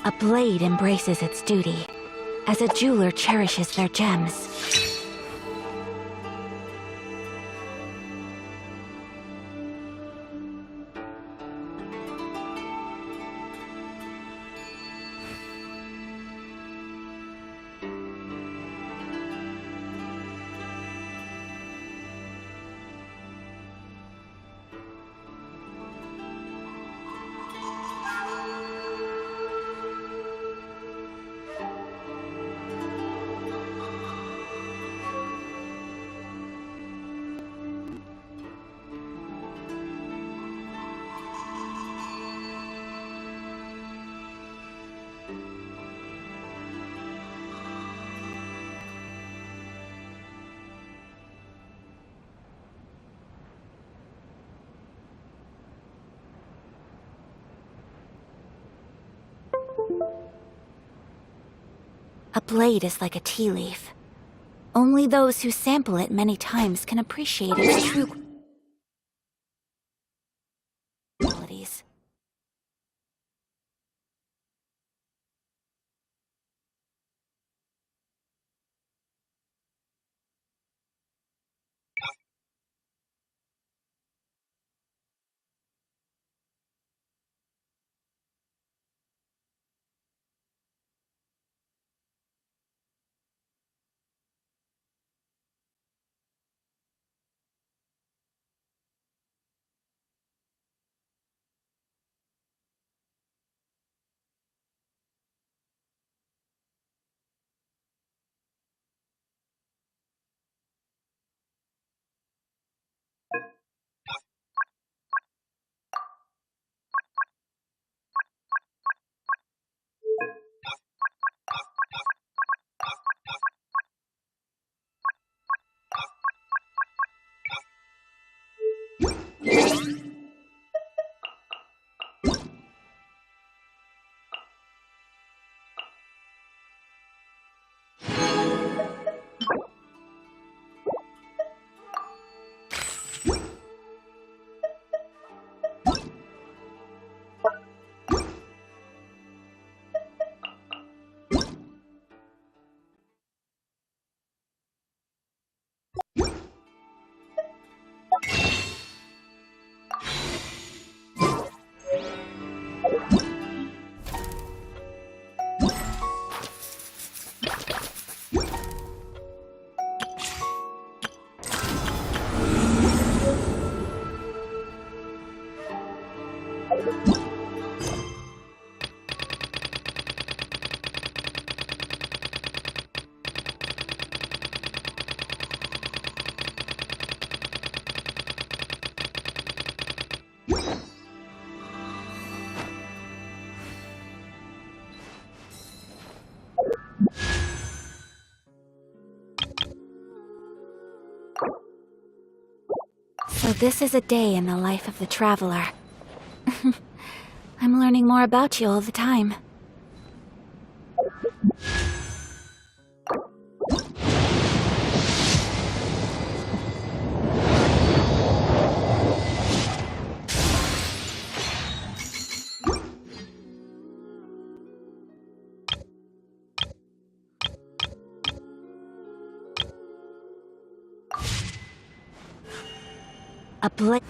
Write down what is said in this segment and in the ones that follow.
A blade embraces its duty, as a jeweler cherishes their gems. A blade is like a tea leaf. Only those who sample it many times can appreciate its true qualities. So this is a day in the life of the traveler. I'm learning more about you all the time. A blade.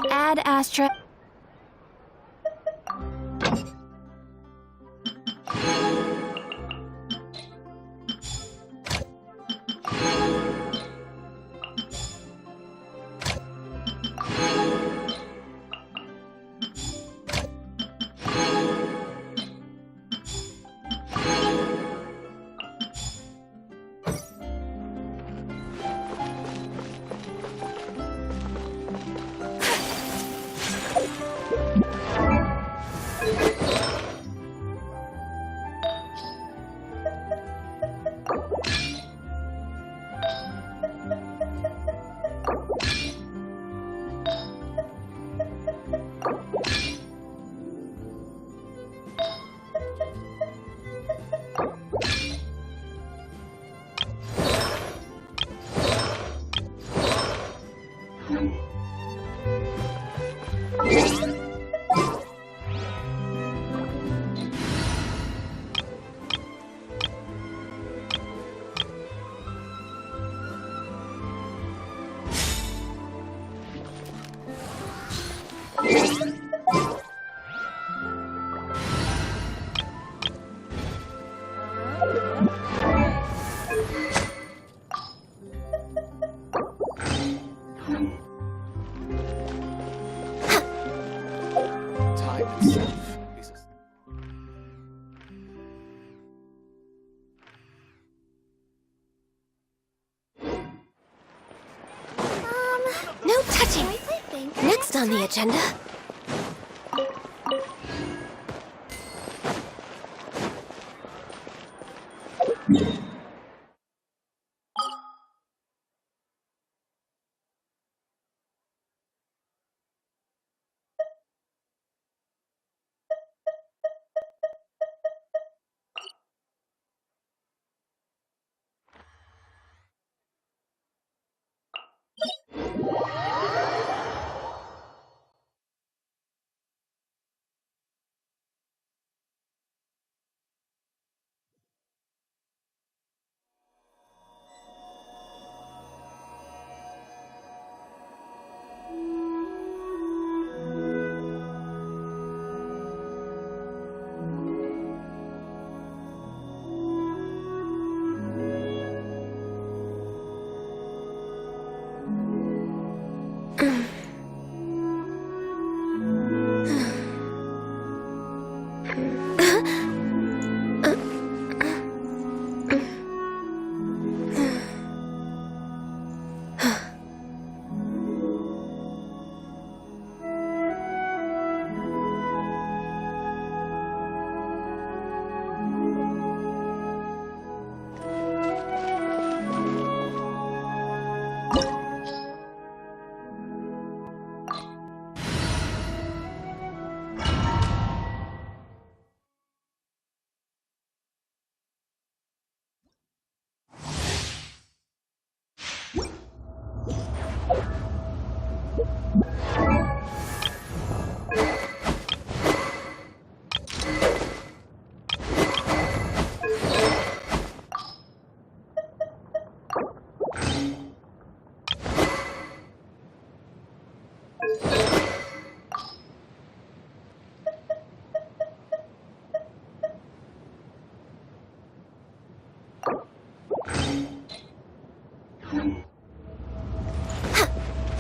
Ad Astra. No touching. Next on the agenda.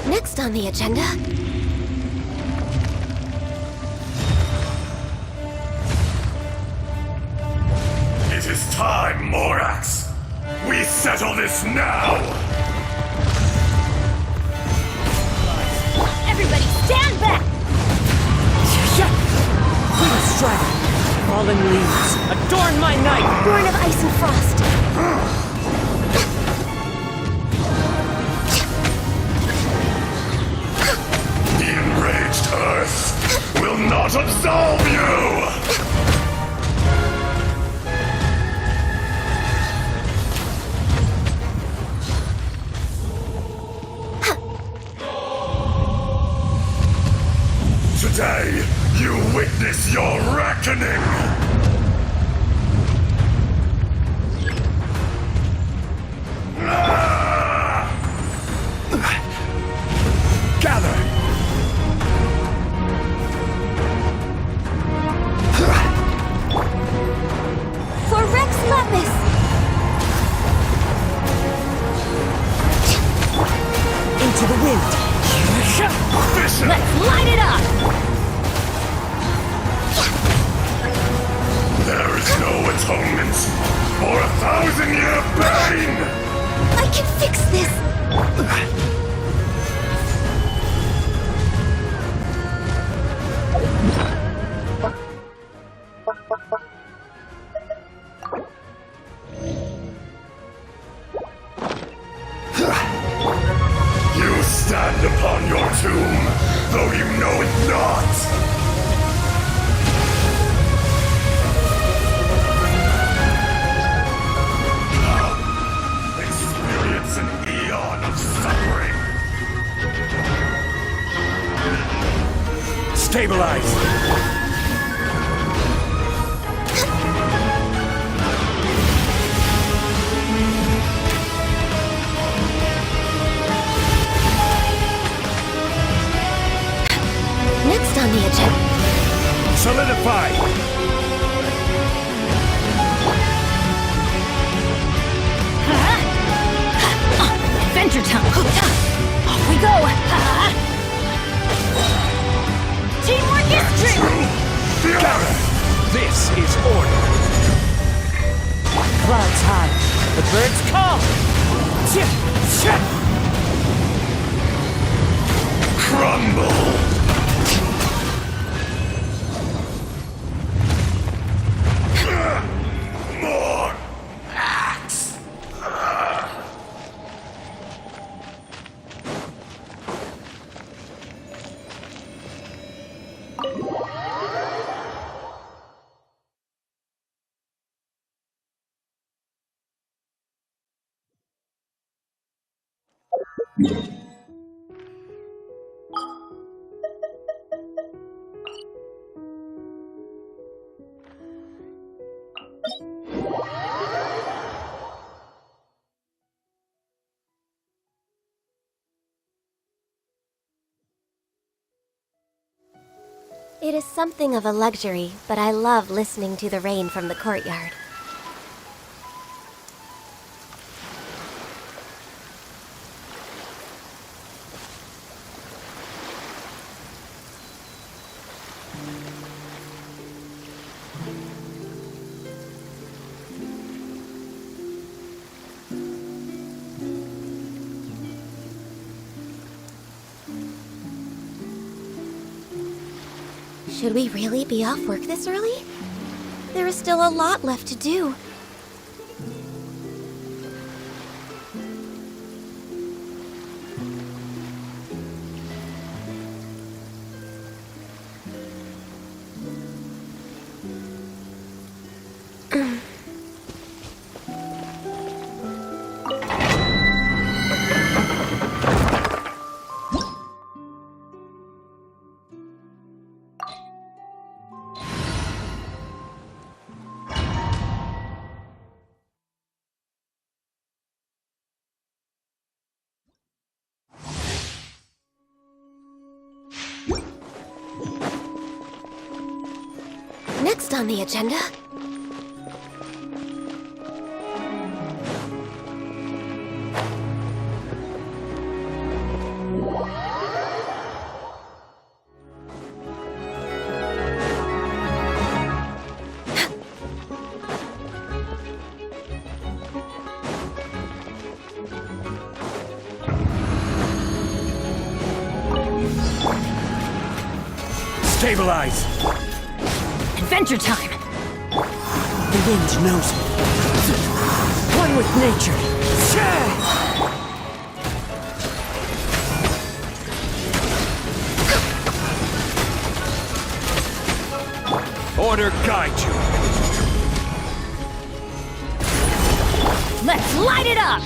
Next on the agenda. It is time, Morax! We settle this now! Everybody stand back! Please strike! Fallen leaves, adorn my night! Born of ice and frost! The enraged Earth will not absolve you! Today, you witness your reckoning! Gather! For Rex Lapis! Into the wind! Bishop! Let's light it up! There is no atonement for 1,000-year pain! I can fix this! hand upon your tomb, though you know it not. Experience an eon of suffering. Stabilize! Next on the agenda. Solidify! Adventure time! Off we go! Teamwork is true! Gareth! This is order! Clouds high. The birds call. Crumble! More axe! It is something of a luxury, but I love listening to the rain from the courtyard. Should we really be off work this early? There is still a lot left to do. Next on the agenda. Stabilize! Adventure time! The wind knows me. One with nature. Order guide you! Let's light it up!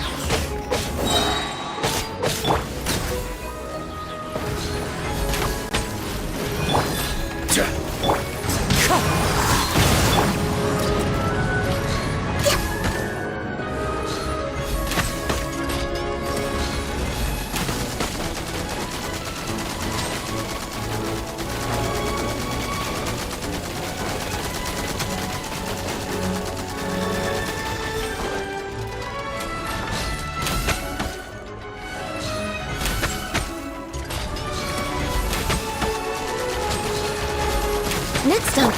Next up.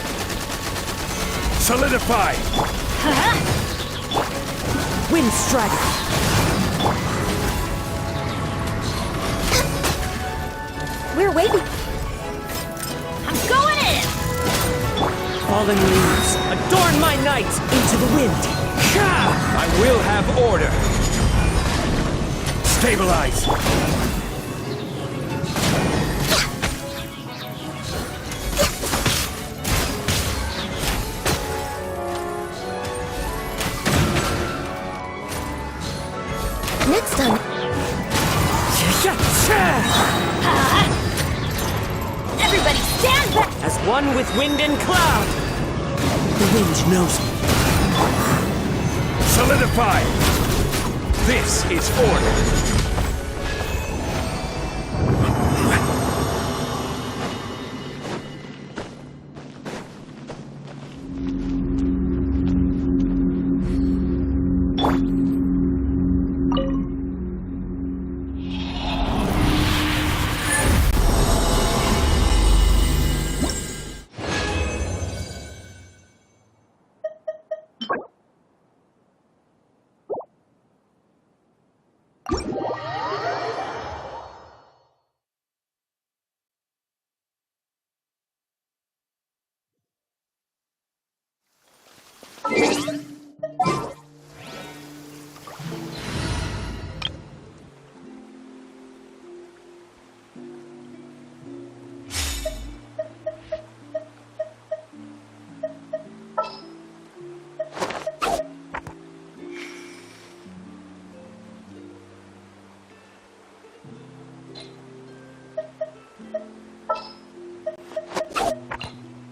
Solidify! Wind strike. We're waiting. I'm going in! Fallen leaves. Adorn my night into the wind. I will have order! Stabilize! Everybody stand back! As one with wind and cloud. The wind knows me. Solidify! This is order!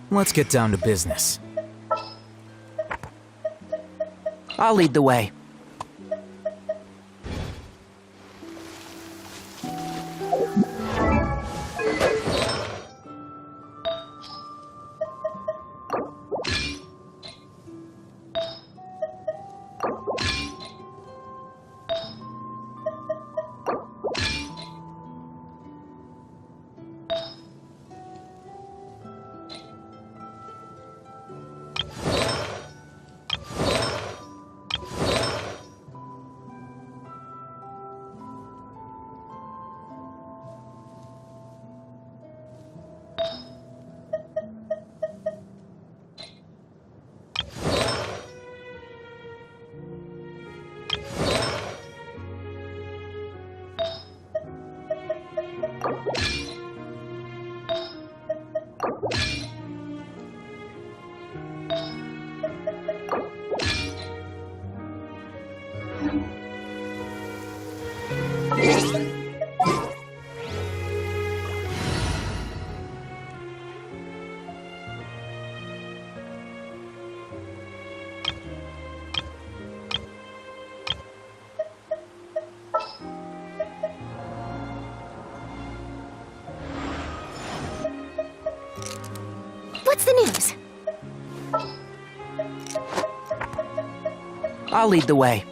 Let's get down to business. I'll lead the way. What's the news? I'll lead the way.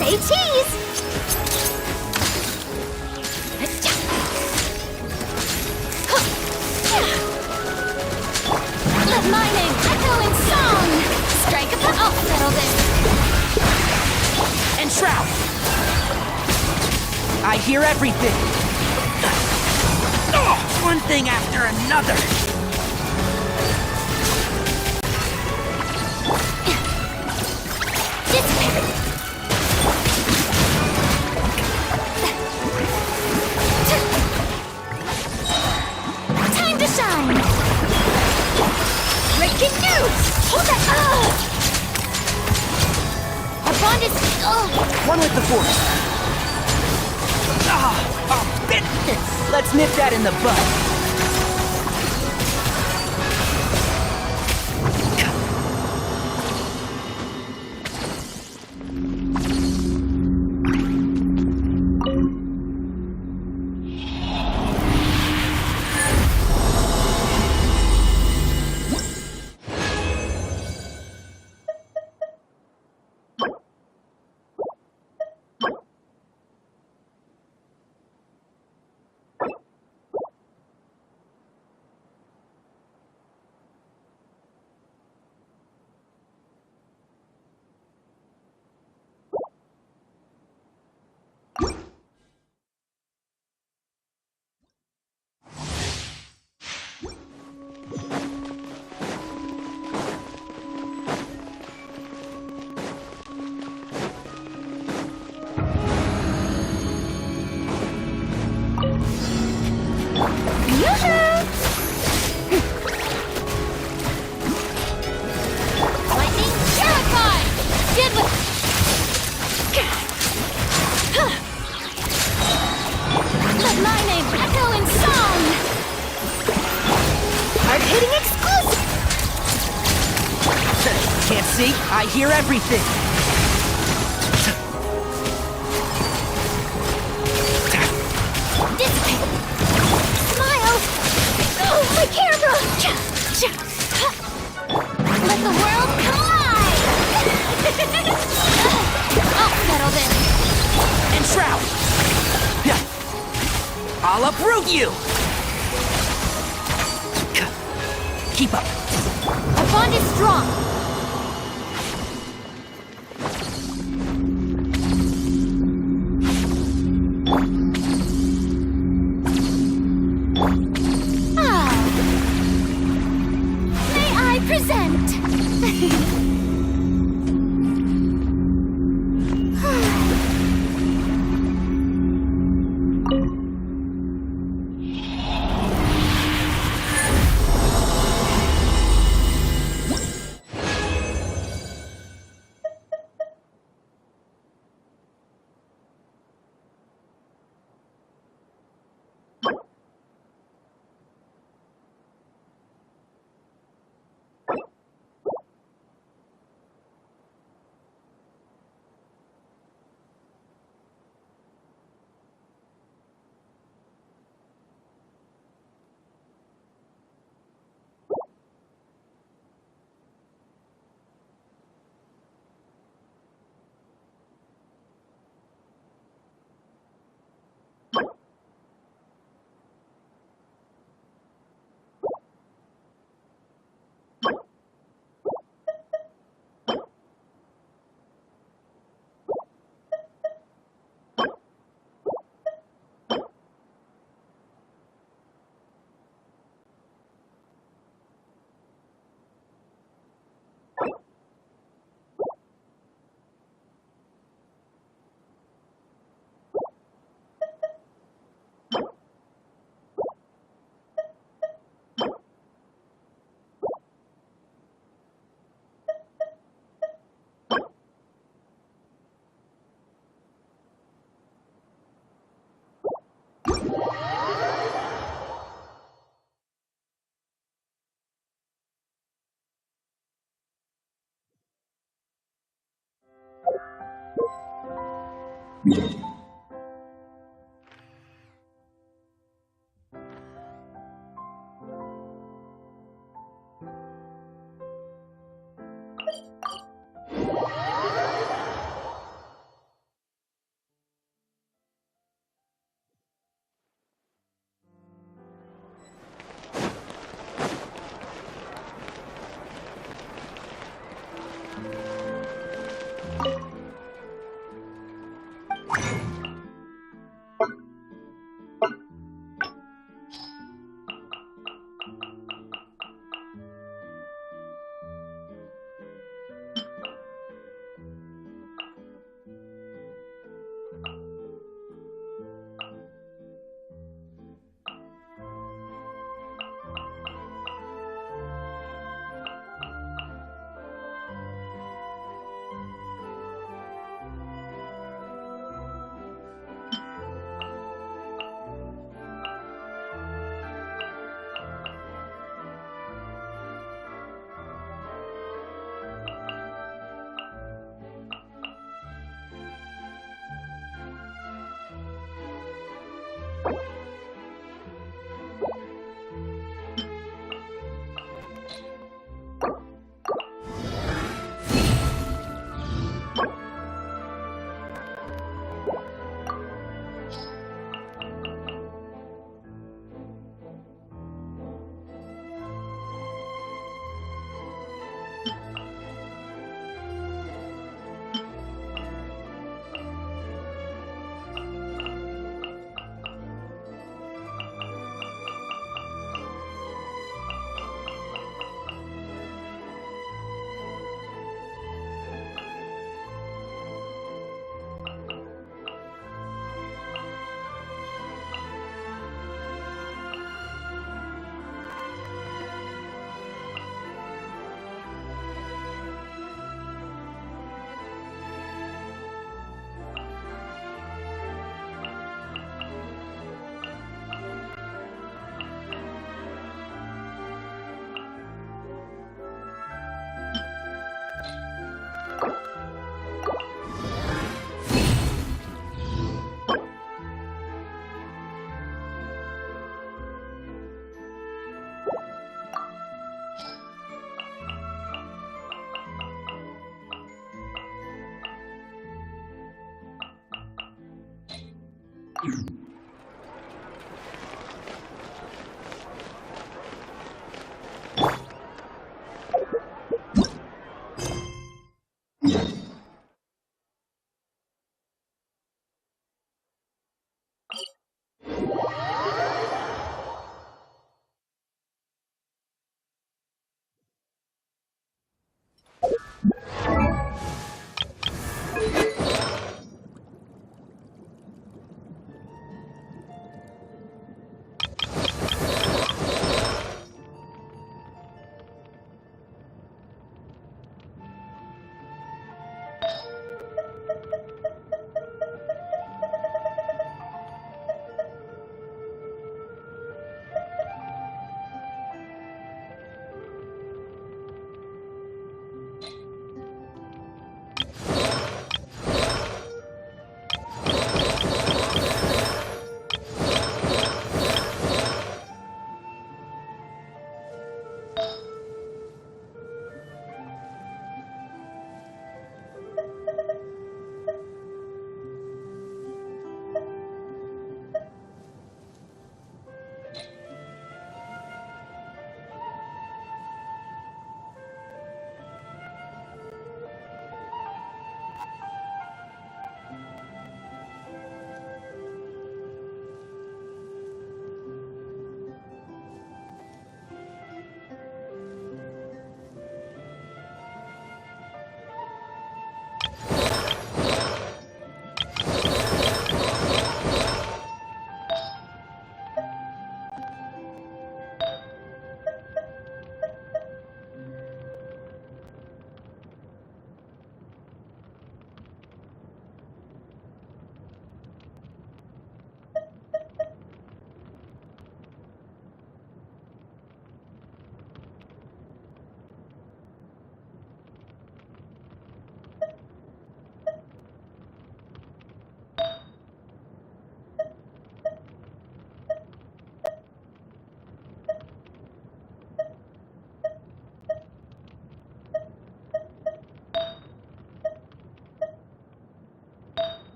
Say cheese! Let my name echo in song! Strike up the I'll settle this! And Shroud! I hear everything! One thing after another! Time to shine! can do! Hold that! Our bond is... One with the force. Bit. Let's nip that in the bud. Lightning terrified! Did with... Let my name echo in song! Hard-hitting exclusive! Can't see? I hear everything. Dissipate! Smile! Oh, my camera! Let the world come alive! I'll settle this. And Shroud. Yeah. I'll uproot you. Keep up. Our bond is strong. May I present?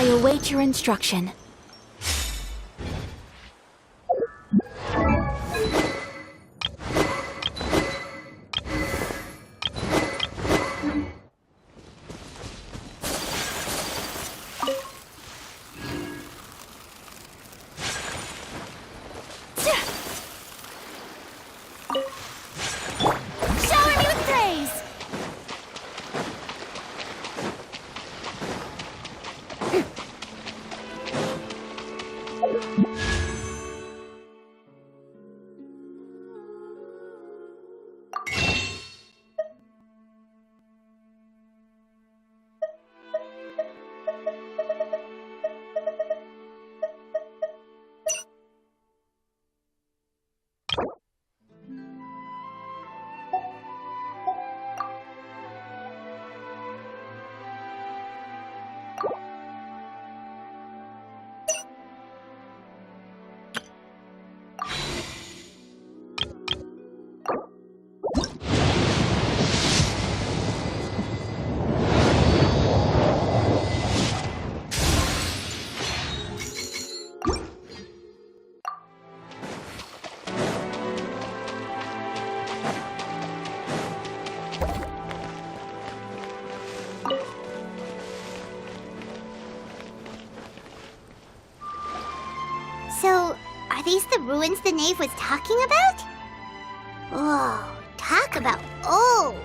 I await your instruction. Shower me with praise! So, are these the ruins the knave was talking about? Whoa, talk about old!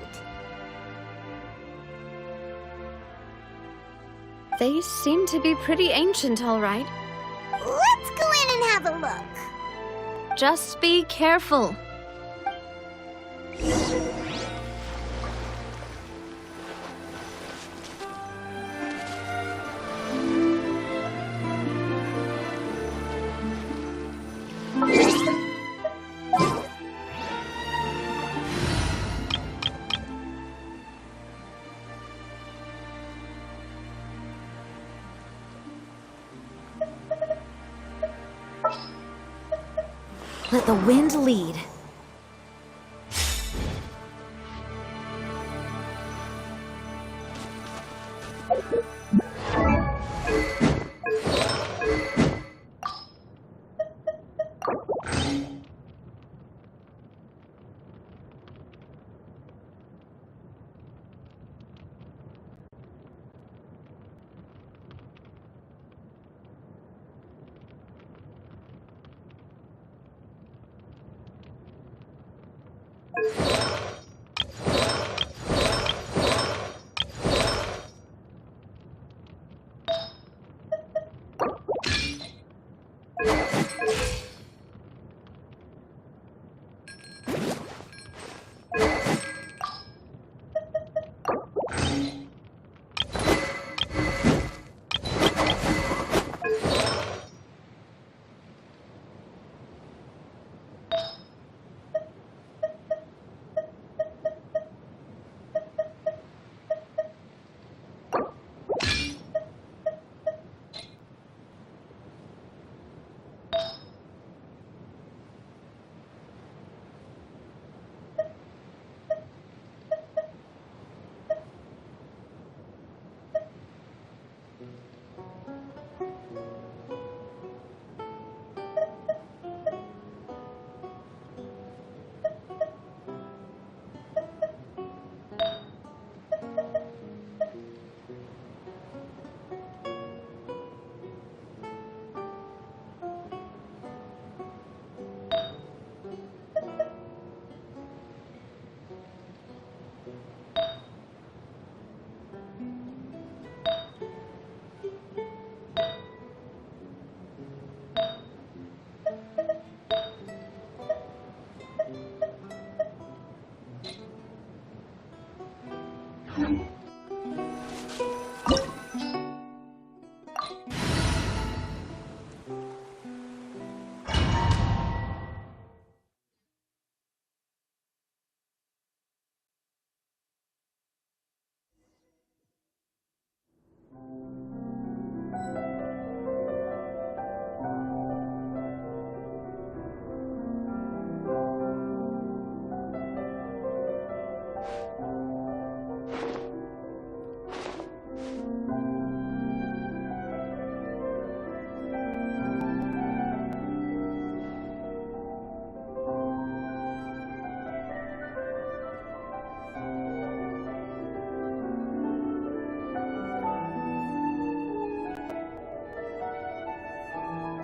They seem to be pretty ancient, all right. Let's go in and have a look. Just be careful. Let the wind lead.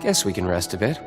Guess we can rest a bit.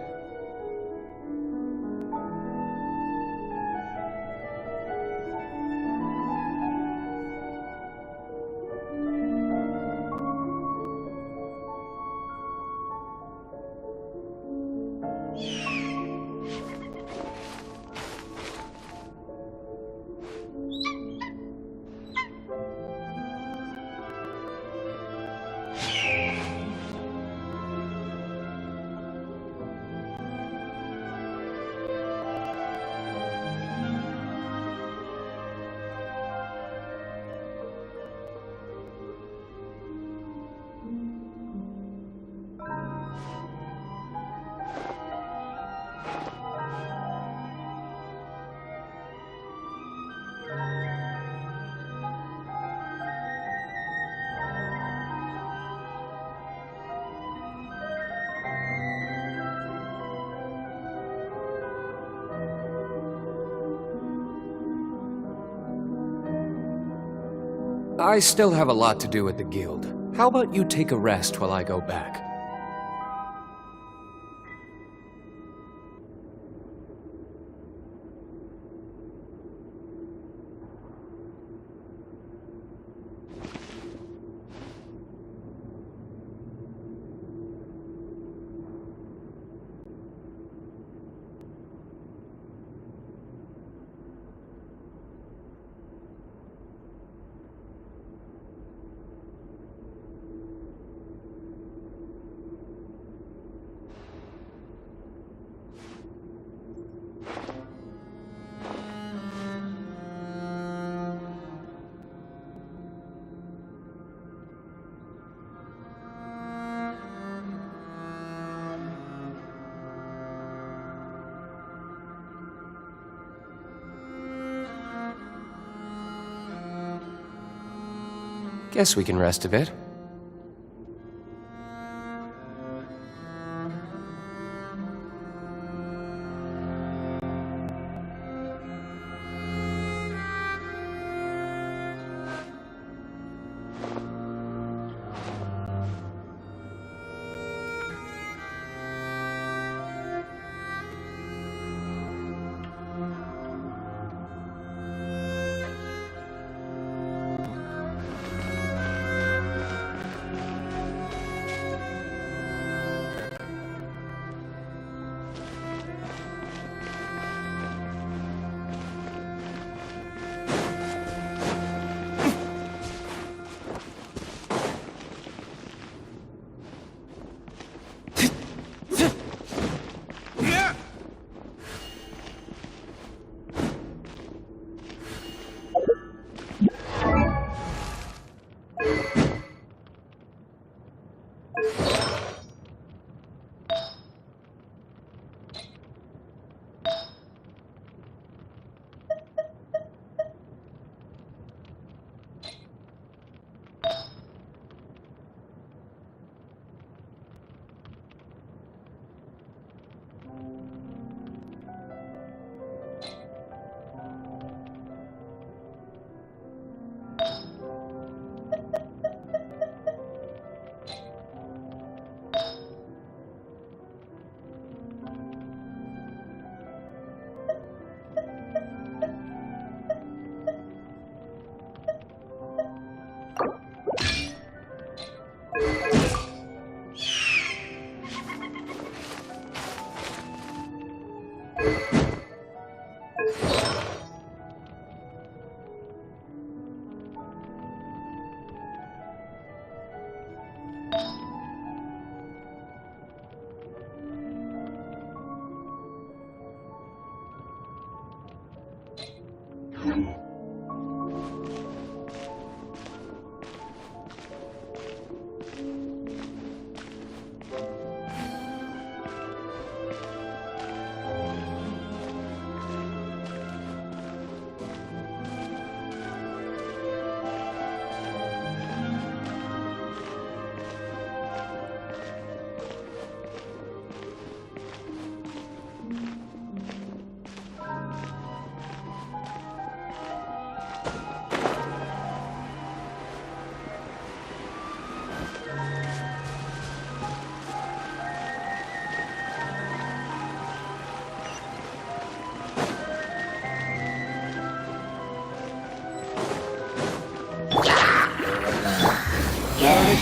I still have a lot to do at the guild. How about you take a rest while I go back? Guess we can rest a bit.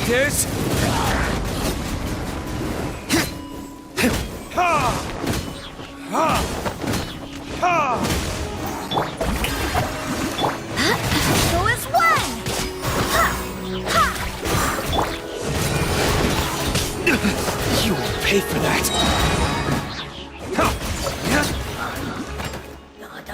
this? Ha! Ha! Ha! Who is one? You will pay for that! Ha! The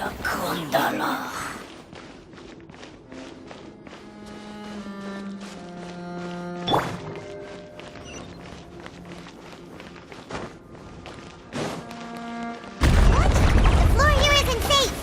floor here isn't safe.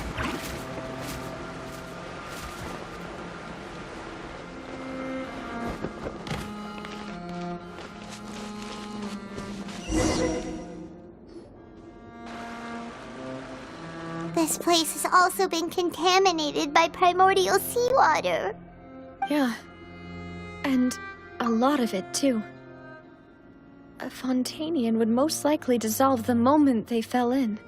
This place has also been contaminated by primordial seawater. Yeah. And a lot of it, too. A Fontanian would most likely dissolve the moment they fell in.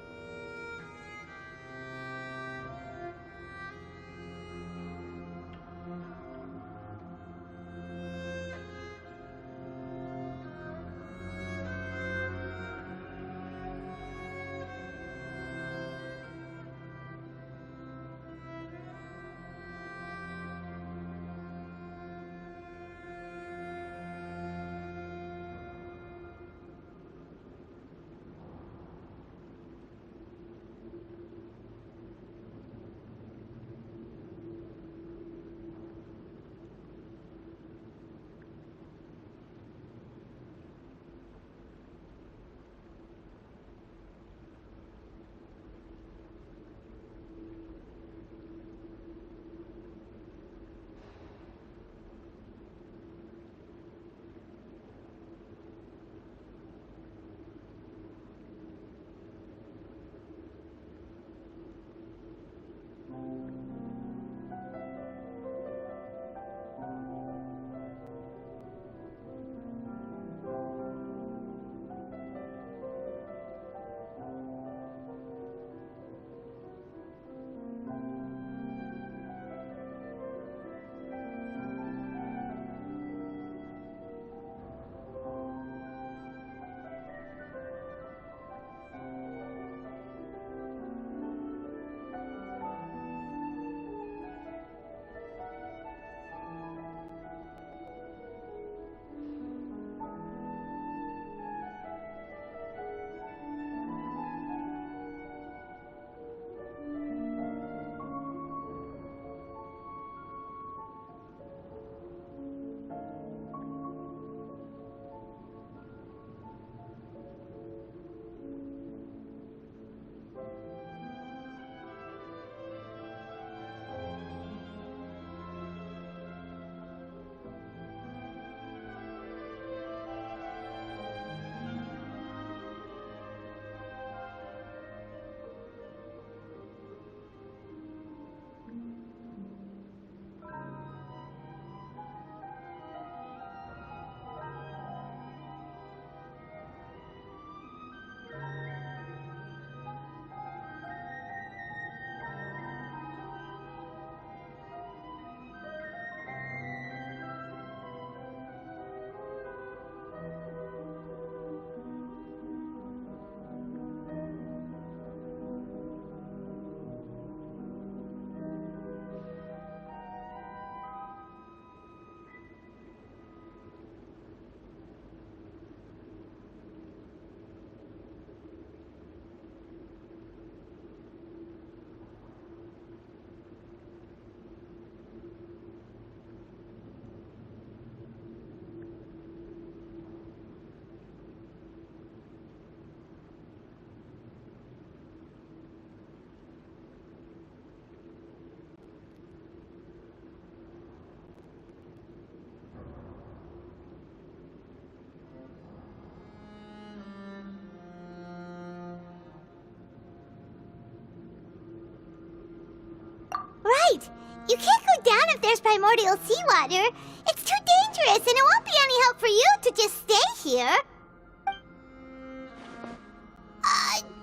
Right! You can't go down if there's primordial seawater. It's too dangerous, and it won't be any help for you to just stay here.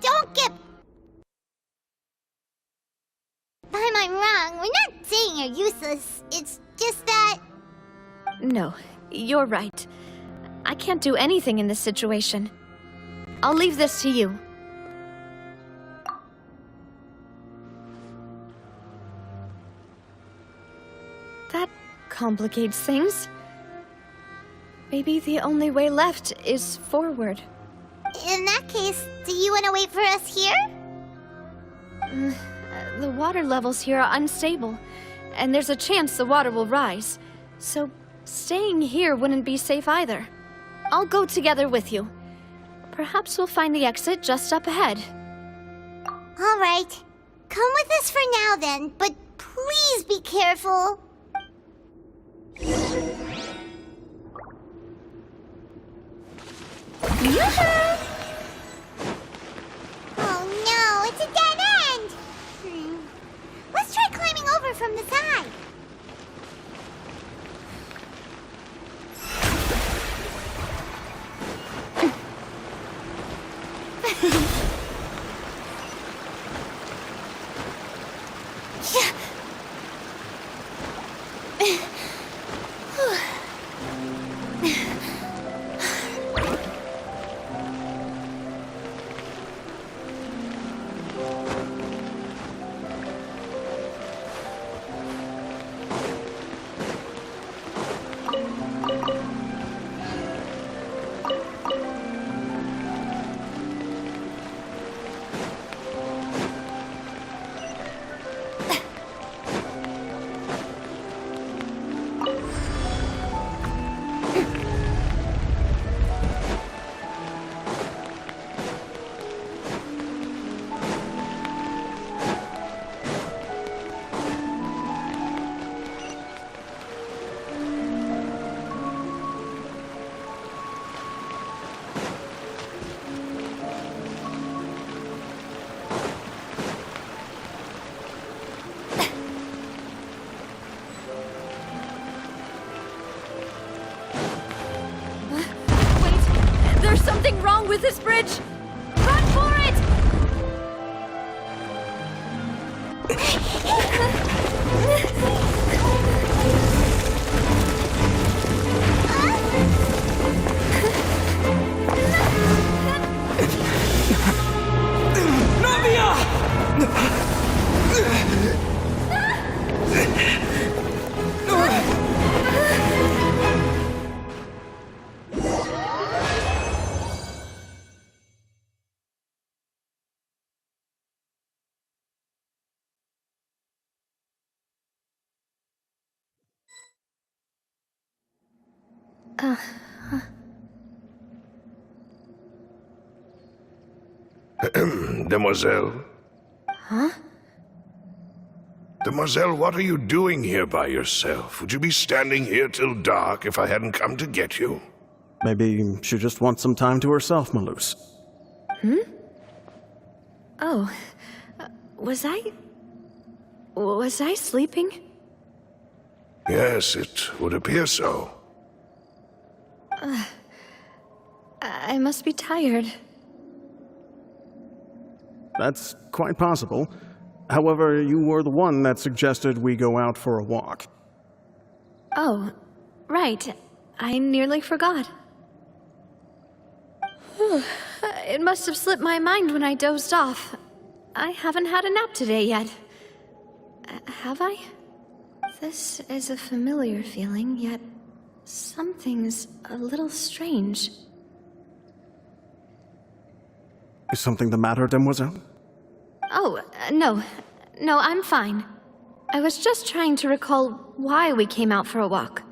Don't get... I'm wrong. We're not saying you're useless. It's just that... No, you're right. I can't do anything in this situation. I'll leave this to you. That complicates things. Maybe the only way left is forward. In that case, do you want to wait for us here? The water levels here are unstable, and there's a chance the water will rise. So staying here wouldn't be safe either. I'll go together with you. Perhaps we'll find the exit just up ahead. All right. Come with us for now then, but please be careful. Oh no, it's a dead end! Let's try climbing over from the side. There's something wrong with this bridge! Run for it! Demoiselle? Huh? Demoiselle, what are you doing here by yourself? Would you be standing here till dark if I hadn't come to get you? Maybe she just wants some time to herself, Malus. Oh, was I sleeping? Yes, it would appear so. I must be tired. That's quite possible. However, you were the one that suggested we go out for a walk. Oh, right. I nearly forgot. It must have slipped my mind when I dozed off. I haven't had a nap today yet. Have I? This is a familiar feeling, yet something's a little strange. Is something the matter, Demoiselle? Oh, no. No, I'm fine. I was just trying to recall why we came out for a walk.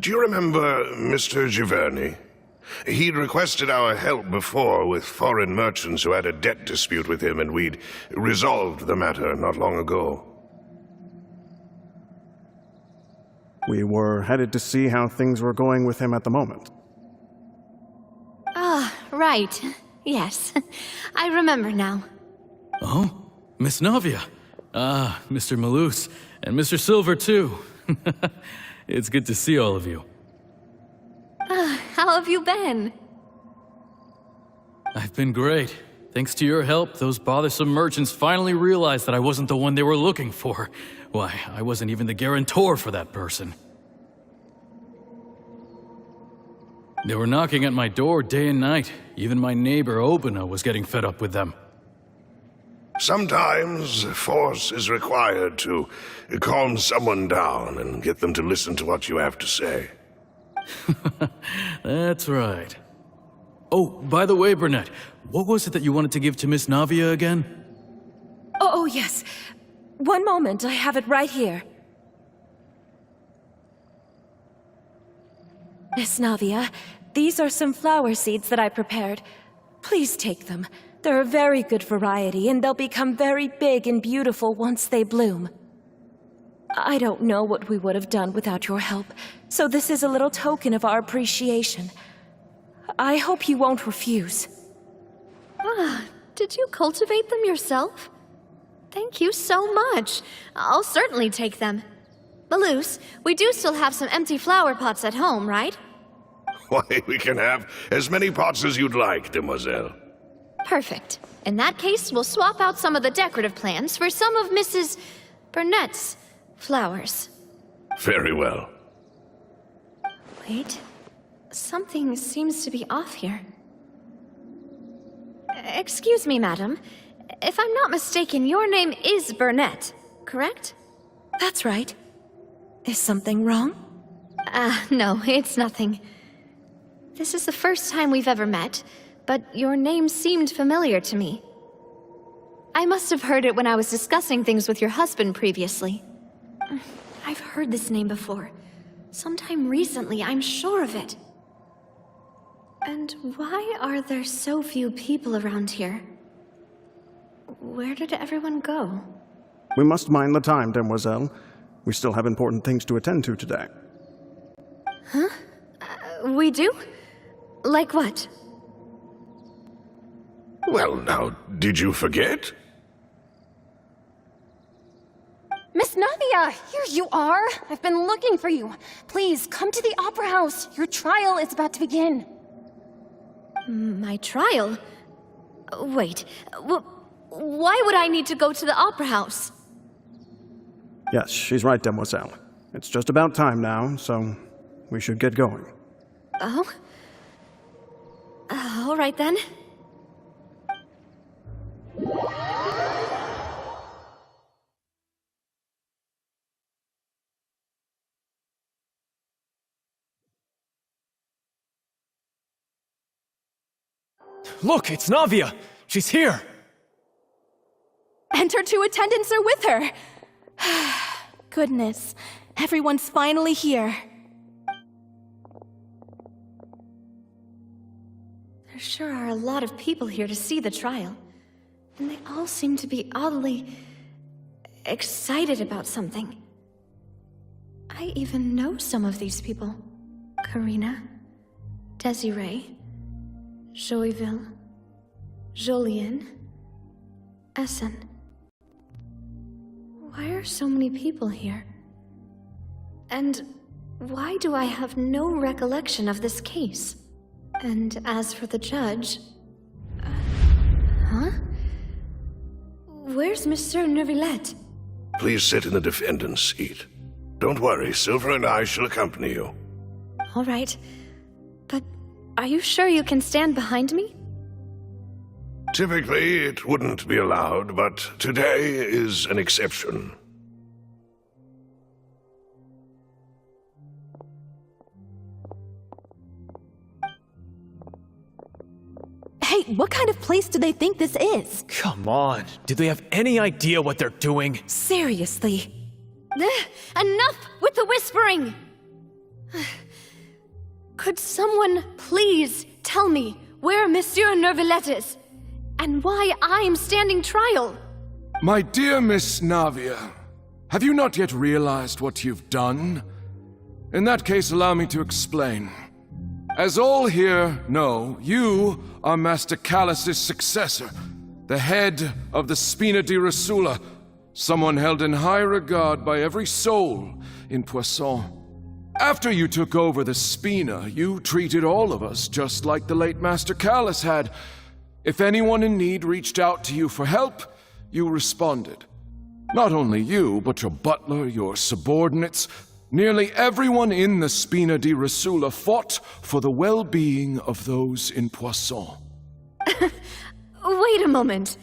Do you remember Mr. Giverny? He'd requested our help before with foreign merchants who had a debt dispute with him, and we'd resolved the matter not long ago. We were headed to see how things were going with him at the moment. Ah, right. Yes. I remember now. Oh, Miss Navia. Ah, Mr. Malus, and Mr. Silver, too. It's good to see all of you. How have you been? I've been great. Thanks to your help, those bothersome merchants finally realized that I wasn't the one they were looking for. Why, I wasn't even the guarantor for that person. They were knocking at my door day and night. Even my neighbor, Obina, was getting fed up with them. Sometimes force is required to calm someone down and get them to listen to what you have to say. That's right. Oh, by the way, Burnett, what was it that you wanted to give to Miss Navia again? Oh, yes. One moment, I have it right here. Miss Navia, these are some flower seeds that I prepared. Please take them. They're a very good variety, and they'll become very big and beautiful once they bloom. I don't know what we would have done without your help, so this is a little token of our appreciation. I hope you won't refuse. Ah, did you cultivate them yourself? Thank you so much. I'll certainly take them. Malus, we do still have some empty flower pots at home, right? Why, we can have as many pots as you'd like, demoiselle. Perfect. In that case, we'll swap out some of the decorative plants for some of Mrs. Burnett's flowers. Very well. Wait. Something seems to be off here. Excuse me, madam. If I'm not mistaken, your name is Burnett, correct? That's right. Is something wrong? No, it's nothing. This is the first time we've ever met, but your name seemed familiar to me. I must have heard it when I was discussing things with your husband previously. I've heard this name before. Sometime recently, I'm sure of it. And why are there so few people around here? Where did everyone go? We must mind the time, demoiselle. We still have important things to attend to today. Huh? We do? Like what? Well, now, did you forget? Miss Navia, here you are. I've been looking for you. Please, come to the Opera House. Your trial is about to begin. My trial? Wait, why would I need to go to the Opera House? Yes, she's right, demoiselle. It's just about time now, so we should get going. Oh? All right then. Look, it's Navia! She's here! And her 2 attendants are with her! Goodness, everyone's finally here. There sure are a lot of people here to see the trial. And they all seem to be oddly excited about something. I even know some of these people. Karina, Desiree, Joyville, Jolien, Essen. Why are so many people here? And why do I have no recollection of this case? And as for the judge... huh? Where's Monsieur Neuvillette? Please sit in the defendant's seat. Don't worry, Silver and I shall accompany you. All right. But are you sure you can stand behind me? Typically, it wouldn't be allowed, but today is an exception. Hey, what kind of place do they think this is? Come on, do they have any idea what they're doing? Seriously. Enough with the whispering! Could someone please tell me where Monsieur Neuvillette is? And why I'm standing trial? My dear Miss Navia, have you not yet realized what you've done? In that case, allow me to explain. As all here know, you are Master Callus's successor, the head of the Spina di Rosula, someone held in high regard by every soul in Poisson. After you took over the Spina, you treated all of us just like the late Master Callus had. If anyone in need reached out to you for help, you responded. Not only you, but your butler, your subordinates, nearly everyone in the Spina di Rasula fought for the well-being of those in Poisson. Wait a moment.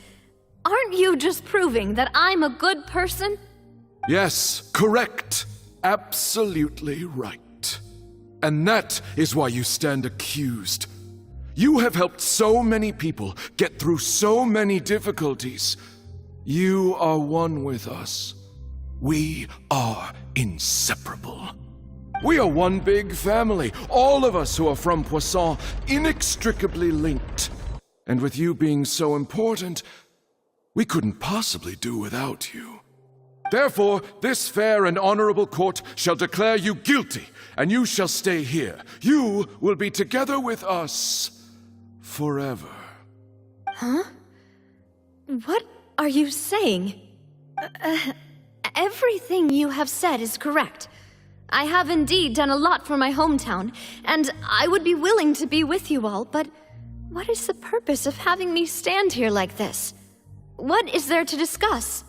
Aren't you just proving that I'm a good person? Yes, correct. Absolutely right. And that is why you stand accused. You have helped so many people get through so many difficulties. You are one with us. We are inseparable. We are one big family, all of us who are from Poisson, inextricably linked. And with you being so important, we couldn't possibly do without you. Therefore, this fair and honorable court shall declare you guilty, and you shall stay here. You will be together with us forever. Huh? What are you saying? Everything you have said is correct. I have indeed done a lot for my hometown, and I would be willing to be with you all, but what is the purpose of having me stand here like this? What is there to discuss?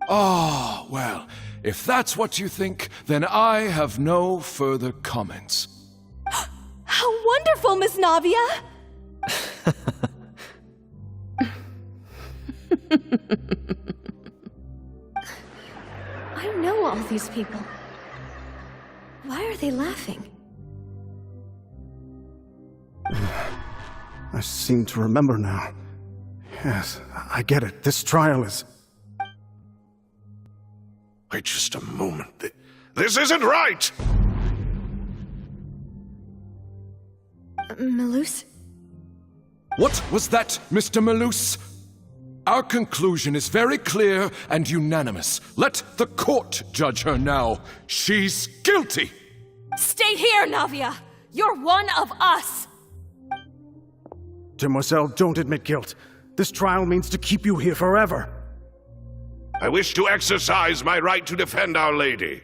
Ah, well, if that's what you think, then I have no further comments. How wonderful, Miss Navia! I know all these people. Why are they laughing? I seem to remember now. Yes, I get it. This trial is... Wait just a moment. This isn't right! Malus? What was that, Mr. Malus? Our conclusion is very clear and unanimous. Let the court judge her now. She's guilty! Stay here, Navia! You're one of us! Demoiselle, don't admit guilt. This trial means to keep you here forever. I wish to exercise my right to defend Our Lady.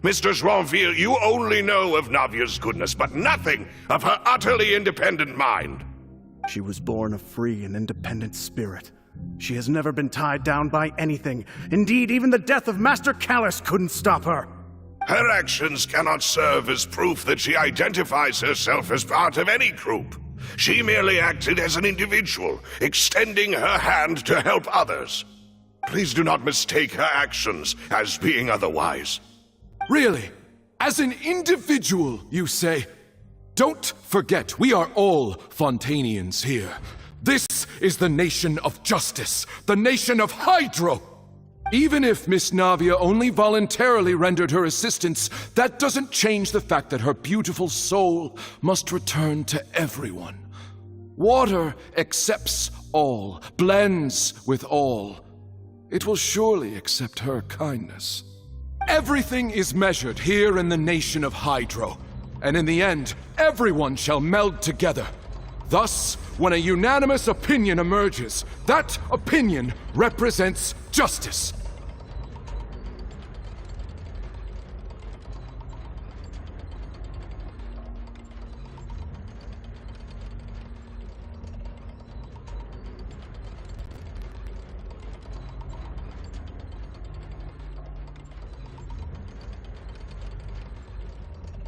Mr. Joinville, you only know of Navia's goodness, but nothing of her utterly independent mind. She was born a free and independent spirit. She has never been tied down by anything. Indeed, even the death of Master Callus couldn't stop her. Her actions cannot serve as proof that she identifies herself as part of any group. She merely acted as an individual, extending her hand to help others. Please do not mistake her actions as being otherwise. Really? As an individual, you say? Don't forget, we are all Fontanians here. This is the nation of justice, the nation of Hydro. Even if Miss Navia only voluntarily rendered her assistance, that doesn't change the fact that her beautiful soul must return to everyone. Water accepts all, blends with all. It will surely accept her kindness. Everything is measured here in the nation of Hydro, and in the end, everyone shall meld together. Thus, when a unanimous opinion emerges, that opinion represents justice.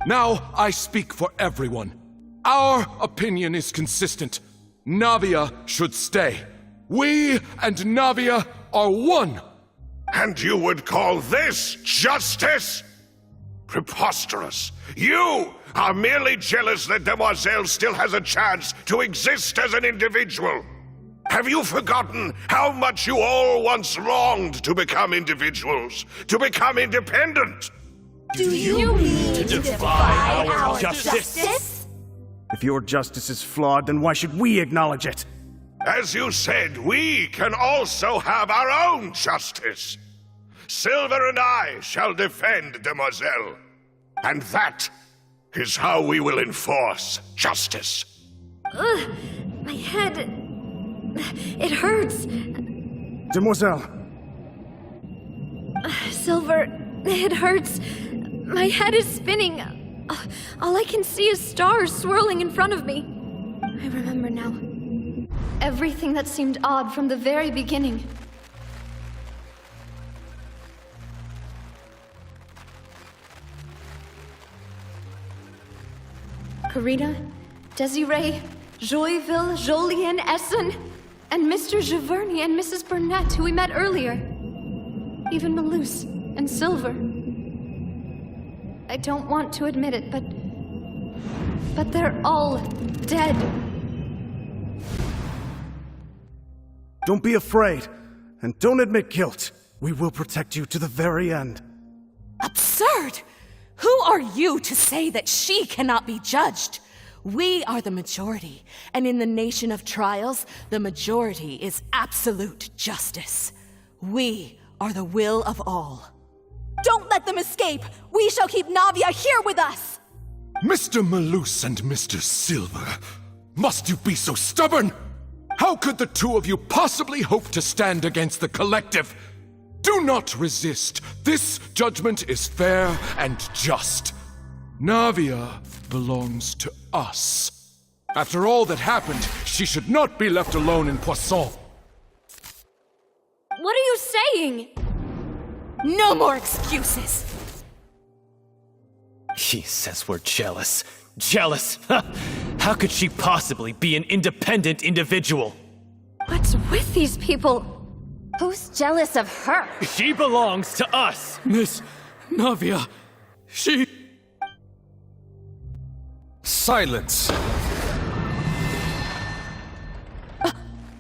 Now I speak for everyone. Our opinion is consistent. Navia should stay. We and Navia are one. And you would call this justice? Preposterous. You are merely jealous that Demoiselle still has a chance to exist as an individual. Have you forgotten how much you all once longed to become individuals, to become independent? Do you mean to defy our justice? If your justice is flawed, then why should we acknowledge it? As you said, we can also have our own justice. Silver and I shall defend Demoiselle. And that is how we will enforce justice. Ugh, my head... it hurts. Demoiselle! Silver, it hurts. My head is spinning. All I can see is stars swirling in front of me. I remember now. everything that seemed odd from the very beginning. Karina, Desiree, Joyville, Jolien, Essen, and Mr. Giverny and Mrs. Burnett, who we met earlier. Even Malus and Silver. I don't want to admit it, but they're all dead. Don't be afraid, and don't admit guilt. We will protect you to the very end. Absurd! Who are you to say that she cannot be judged? We are the majority, and in the nation of trials, the majority is absolute justice. We are the will of all. Don't let them escape! We shall keep Navia here with us! Mr. Malus and Mr. Silver, must you be so stubborn? How could the two of you possibly hope to stand against the collective? Do not resist. This judgment is fair and just. Navia belongs to us. After all that happened, she should not be left alone in Poisson. What are you saying? No more excuses! He says we're jealous. Jealous? How could she possibly be an independent individual? What's with these people? Who's jealous of her? She belongs to us! Miss Navia, she... Silence!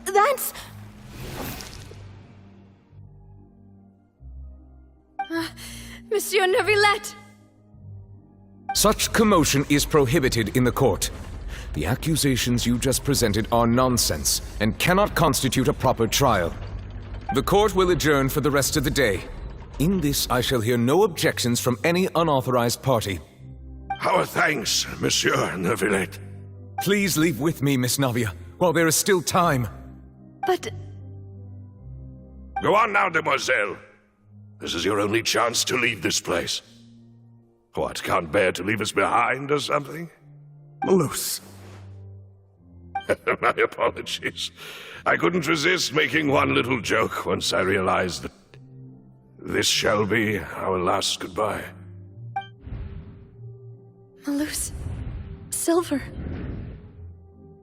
That's... Monsieur Neuvillette! Such commotion is prohibited in the court. The accusations you just presented are nonsense and cannot constitute a proper trial. The court will adjourn for the rest of the day. In this, I shall hear no objections from any unauthorized party. Our thanks, Monsieur Neuvillette. Please leave with me, Miss Navia, while there is still time. But... Go on now, demoiselle. This is your only chance to leave this place. What, can't bear to leave us behind or something? Malus. My apologies. I couldn't resist making one little joke once I realized that this shall be our last goodbye. Malus... Silver...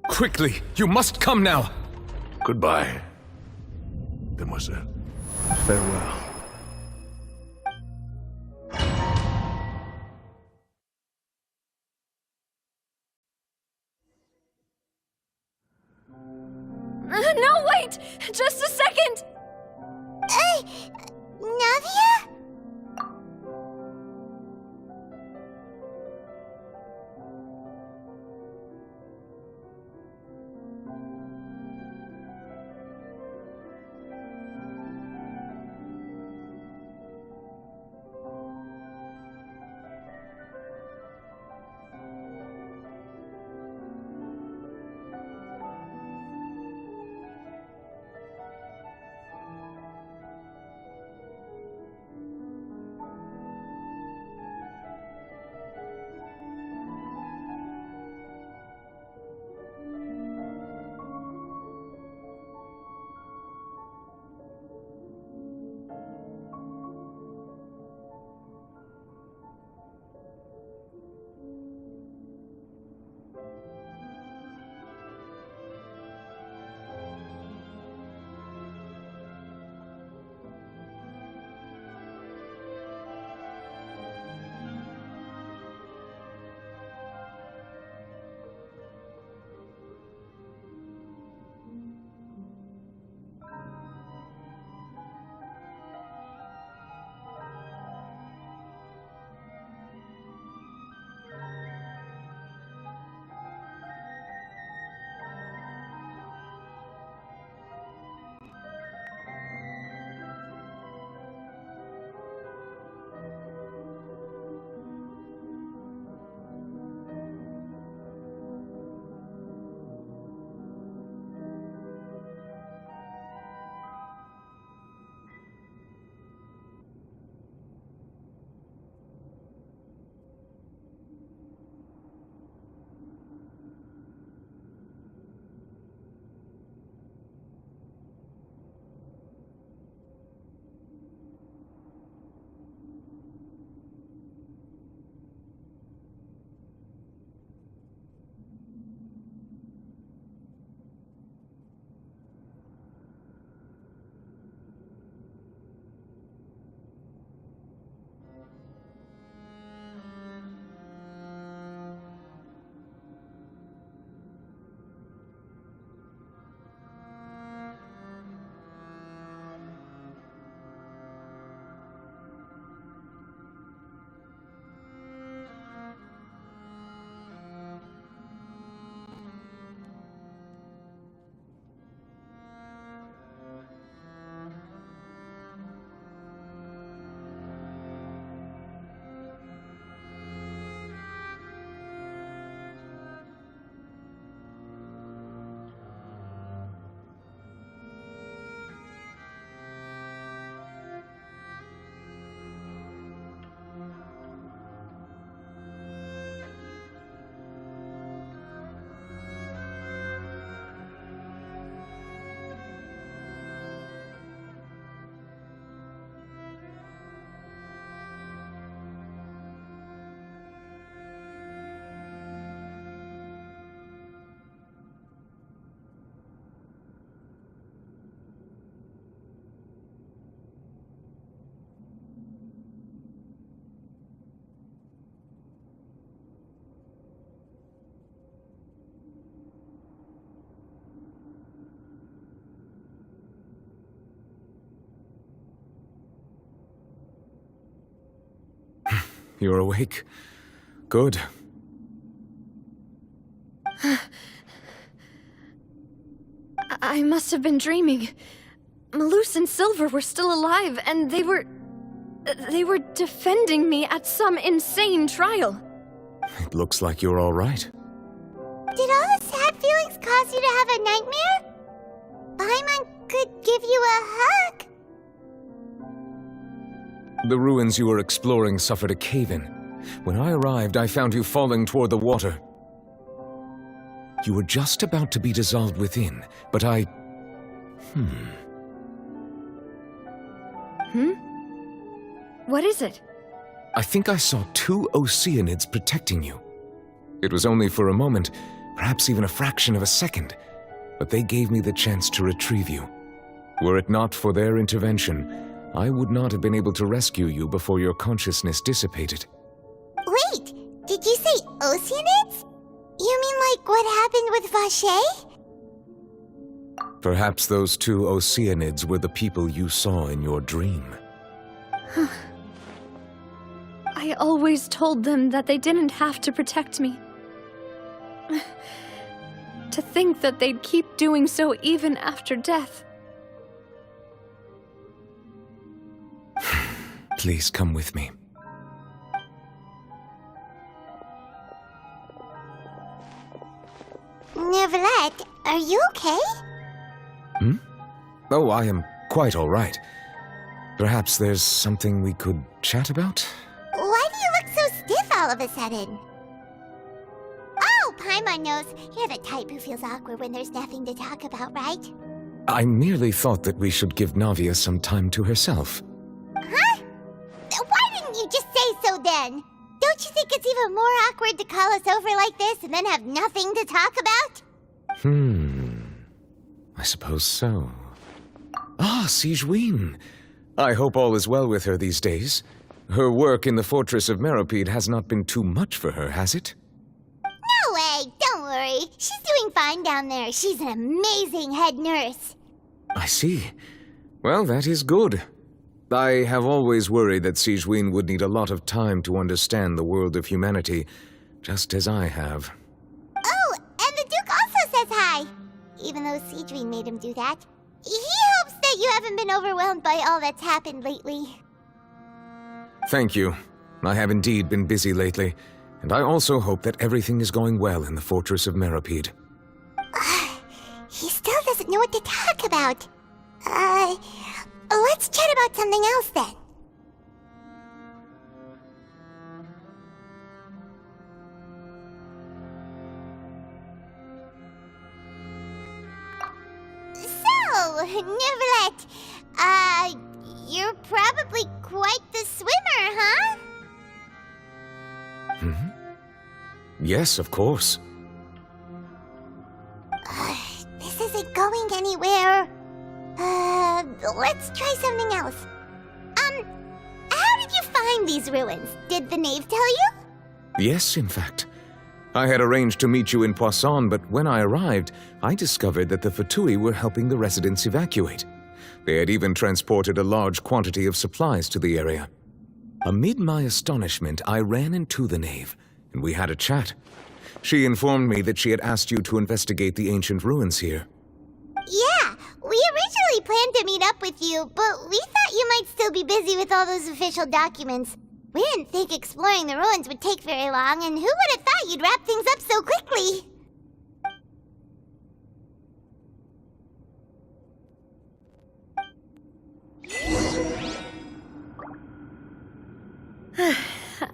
Quickly, you must come now! Goodbye, demoiselle. Farewell. No, wait! Just a second! Hey, Navia? you're awake. Good. I must have been dreaming. Malus and Silver were still alive, and they were defending me at some insane trial. It looks like you're all right. Did all the sad feelings cause you to have a nightmare? Paimon could give you a hug. The ruins you were exploring suffered a cave-in. When I arrived, I found you falling toward the water. You were just about to be dissolved within, but I... What is it? I think I saw 2 Oceanids protecting you. It was only for a moment, perhaps even a fraction of a second, but they gave me the chance to retrieve you. Were it not for their intervention, I would not have been able to rescue you before your consciousness dissipated. Wait, did you say Oceanids? You mean like what happened with Vache? Perhaps those 2 Oceanids were the people you saw in your dream. I always told them that they didn't have to protect me. To think that they'd keep doing so even after death. Please come with me. Neverlet, are you okay? Oh, I am quite all right. Perhaps there's something we could chat about? Why do you look so stiff all of a sudden? Oh, Paimon knows. You're the type who feels awkward when there's nothing to talk about, right? I merely thought that we should give Navia some time to herself. Huh? Why didn't you just say so then? Don't you think it's even more awkward to call us over like this and then have nothing to talk about? I suppose so. Ah, Sigewinne. I hope all is well with her these days. Her work in the Fortress of Meropide has not been too much for her, has it? No way, don't worry. She's doing fine down there. She's an amazing head nurse. I see. Well, that is good. I have always worried that Sigewinne would need a lot of time to understand the world of humanity, just as I have. Oh, and the Duke also says hi. Even though Sigewinne made him do that. He hopes that you haven't been overwhelmed by all that's happened lately. Thank you. I have indeed been busy lately, and I also hope that everything is going well in the Fortress of Meropide. He still doesn't know what to talk about. Let's chat about something else then. So, Neverlet, you're probably quite the swimmer, huh? Yes, of course. This isn't going anywhere. Let's try something else. How did you find these ruins? Did the knave tell you? Yes, in fact. I had arranged to meet you in Poisson, but when I arrived, I discovered that the Fatui were helping the residents evacuate. They had even transported a large quantity of supplies to the area. Amid my astonishment, I ran into the knave, and we had a chat. She informed me that she had asked you to investigate the ancient ruins here. Yeah, we originally planned to meet up with you, but we thought you might still be busy with all those official documents. We didn't think exploring the ruins would take very long, and who would have thought you'd wrap things up so quickly?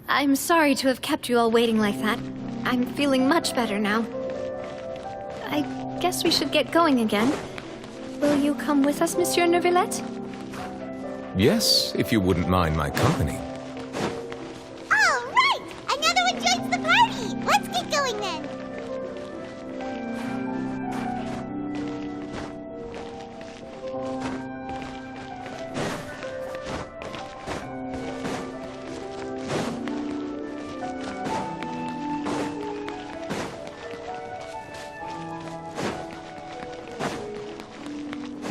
I'm sorry to have kept you all waiting like that. I'm feeling much better now. I guess we should get going again. Will you come with us, Monsieur Neuvillette? Yes, if you wouldn't mind my company. All right! Another one joins the party! Let's get going then!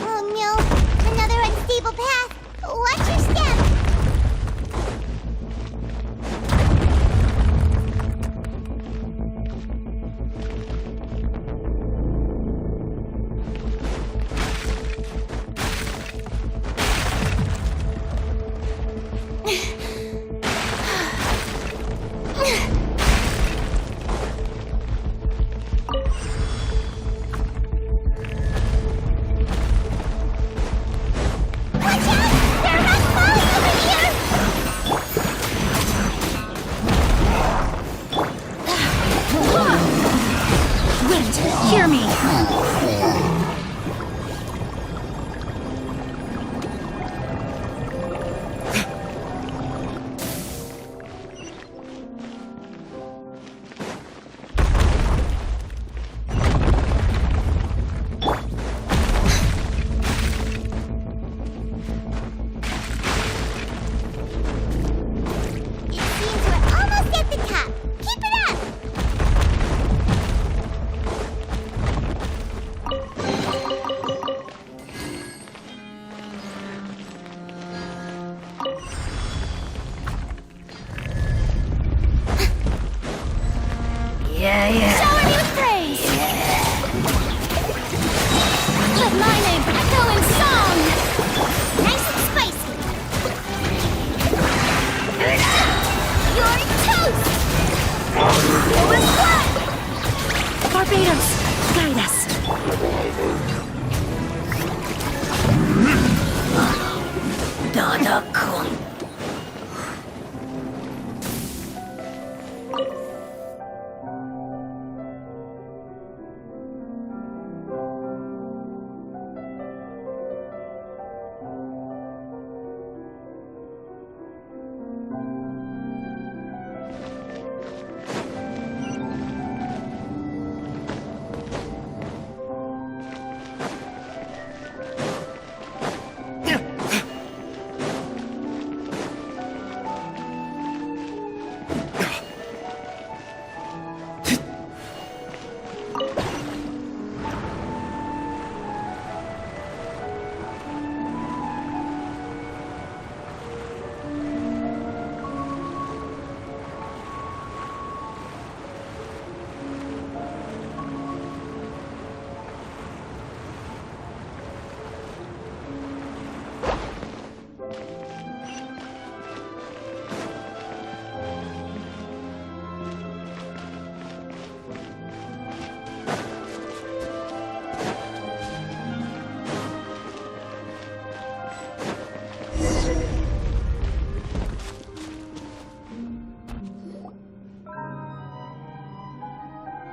Oh no! Another unstable path! Watch your step! mind. Hear me. Shower me with praise! Let my name echo in song! Nice and spicy! You're toast! With blood! Barbados, guide us. Dada-kun.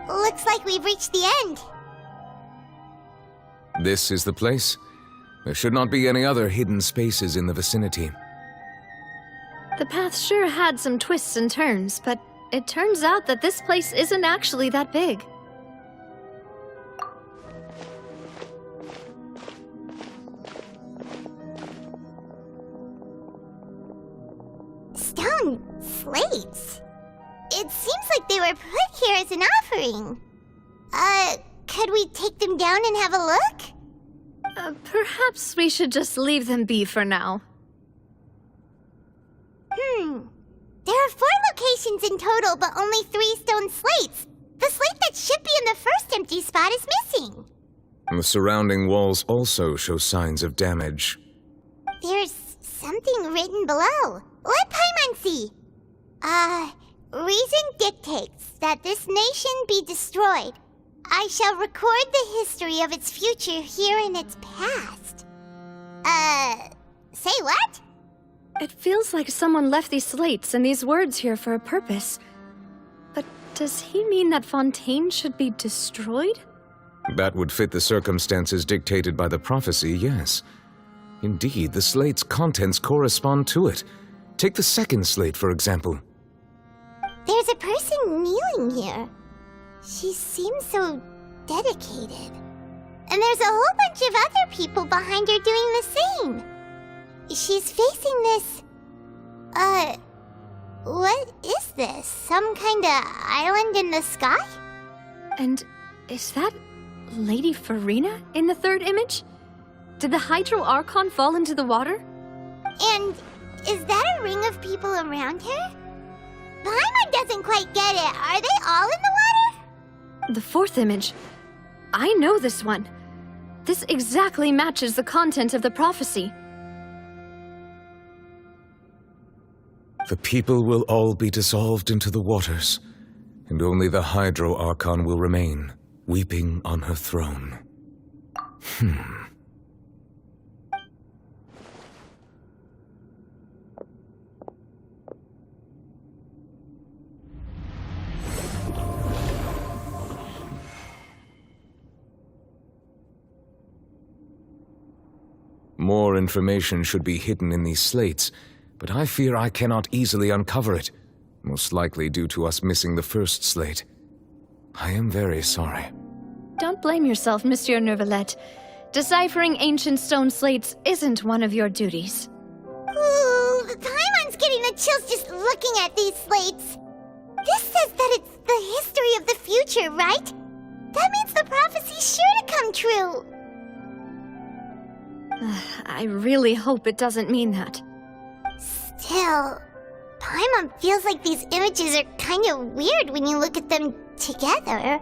Looks like we've reached the end. This is the place. There should not be any other hidden spaces in the vicinity. The path sure had some twists and turns, but it turns out that this place isn't actually that big. Stone slates. It seems like they were put here as an offering. Could we take them down and have a look? Perhaps we should just leave them be for now. There are 4 locations in total, but only 3 stone slates. The slate that should be in the first empty spot is missing. The surrounding walls also show signs of damage. There's something written below. Let Paimon see. Reason dictates that this nation be destroyed. I shall record the history of its future here in its past. Say what? It feels like someone left these slates and these words here for a purpose. But does he mean that Fontaine should be destroyed? That would fit the circumstances dictated by the prophecy, yes. Indeed, the slate's contents correspond to it. Take the second slate, for example. There's a person kneeling here. She seems so dedicated. And there's a whole bunch of other people behind her doing the same. She's facing this... what is this? Some kind of island in the sky? And is that Lady Farina in the third image? Did the Hydro Archon fall into the water? And is that a ring of people around her? Paimon doesn't quite get it. Are they all in the water? The fourth image. I know this one. This exactly matches the content of the prophecy. The people will all be dissolved into the waters, and only the Hydro Archon will remain, weeping on her throne. More information should be hidden in these slates, but I fear I cannot easily uncover it, most likely due to us missing the first slate. I am very sorry. Don't blame yourself, Monsieur Neuvillette. Deciphering ancient stone slates isn't one of your duties. Ooh, Paimon's getting the chills just looking at these slates. This says that it's the history of the future, right? That means the prophecy's sure to come true. I really hope it doesn't mean that. Still, Paimon feels like these images are kind of weird when you look at them together.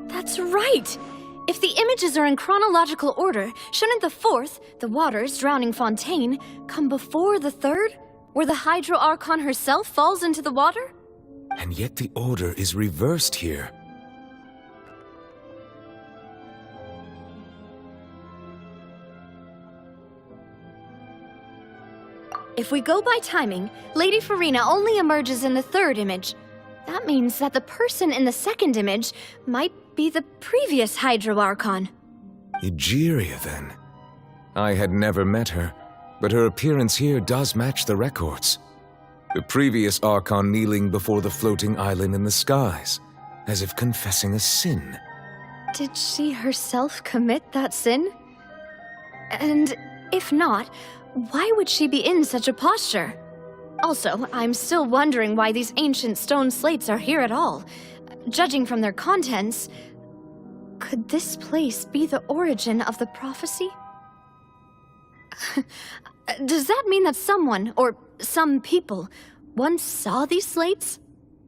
That's right! If the images are in chronological order, shouldn't the fourth, the water's drowning fontaine, come before the third, where the Hydro Archon herself falls into the water? And yet the order is reversed here. If we go by timing, Lady Farina only emerges in the third image. That means that the person in the second image might be the previous Hydro Archon. Egeria, then. I had never met her, but her appearance here does match the records. The previous Archon kneeling before the floating island in the skies, as if confessing a sin. Did she herself commit that sin? And if not, why would she be in such a posture? Also, I'm still wondering why these ancient stone slates are here at all. Judging from their contents, could this place be the origin of the prophecy? Does that mean that someone, or some people, once saw these slates?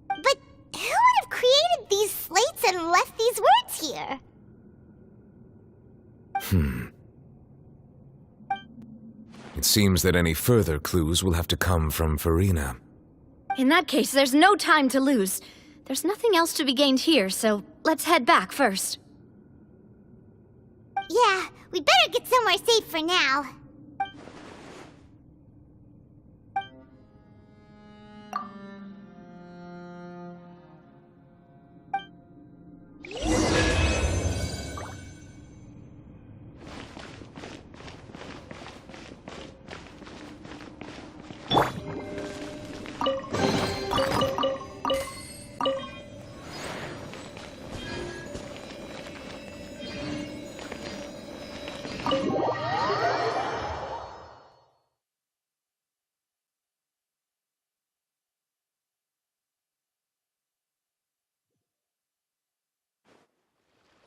But who would have created these slates and left these words here? It seems that any further clues will have to come from Farina. In that case, there's no time to lose. There's nothing else to be gained here, so let's head back first. Yeah, we'd better get somewhere safe for now.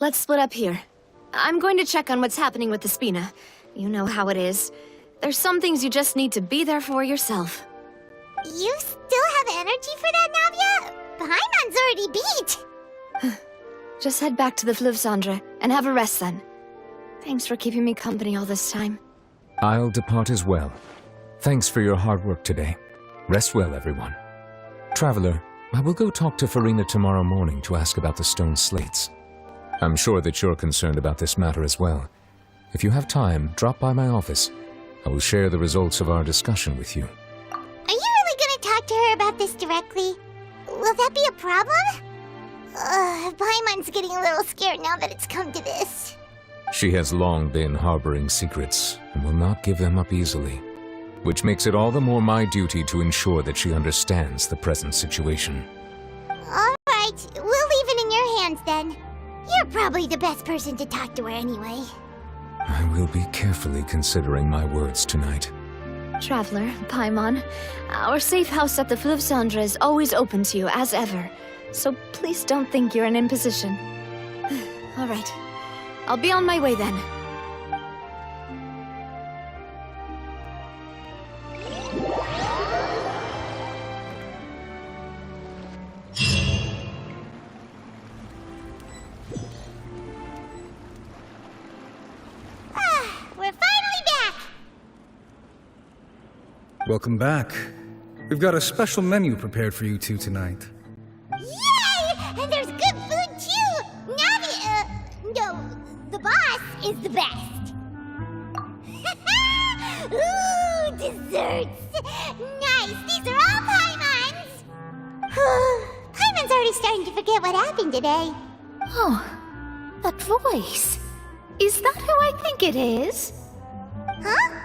Let's split up here. I'm going to check on what's happening with the Spina. You know how it is. There's some things you just need to be there for yourself. You still have energy for that, Navia? Paimon's already beat. Just head back to the Fleuve Cendre and have a rest then. Thanks for keeping me company all this time. I'll depart as well. Thanks for your hard work today. Rest well, everyone. Traveler, I will go talk to Farina tomorrow morning to ask about the stone slates. I'm sure that you're concerned about this matter as well. If you have time, drop by my office. I will share the results of our discussion with you. Are you really gonna talk to her about this directly? Will that be a problem? Paimon's getting a little scared now that it's come to this. She has long been harboring secrets and will not give them up easily, which makes it all the more my duty to ensure that she understands the present situation. All right, we'll leave it in your hands then. You're probably the best person to talk to her anyway. I will be carefully considering my words tonight. Traveler, Paimon, our safe house at the Fleuve Cendre is always open to you as ever, so please don't think you're an imposition. All right, I'll be on my way then. We're finally back! Welcome back. We've got a special menu prepared for you two tonight. Yay! And there's good food too! Navi, no, the boss is the best. Ooh, desserts! Nice! These are all Paimon's! Paimon's already starting to forget what happened today. Oh, that voice. Is that who I think it is? Huh?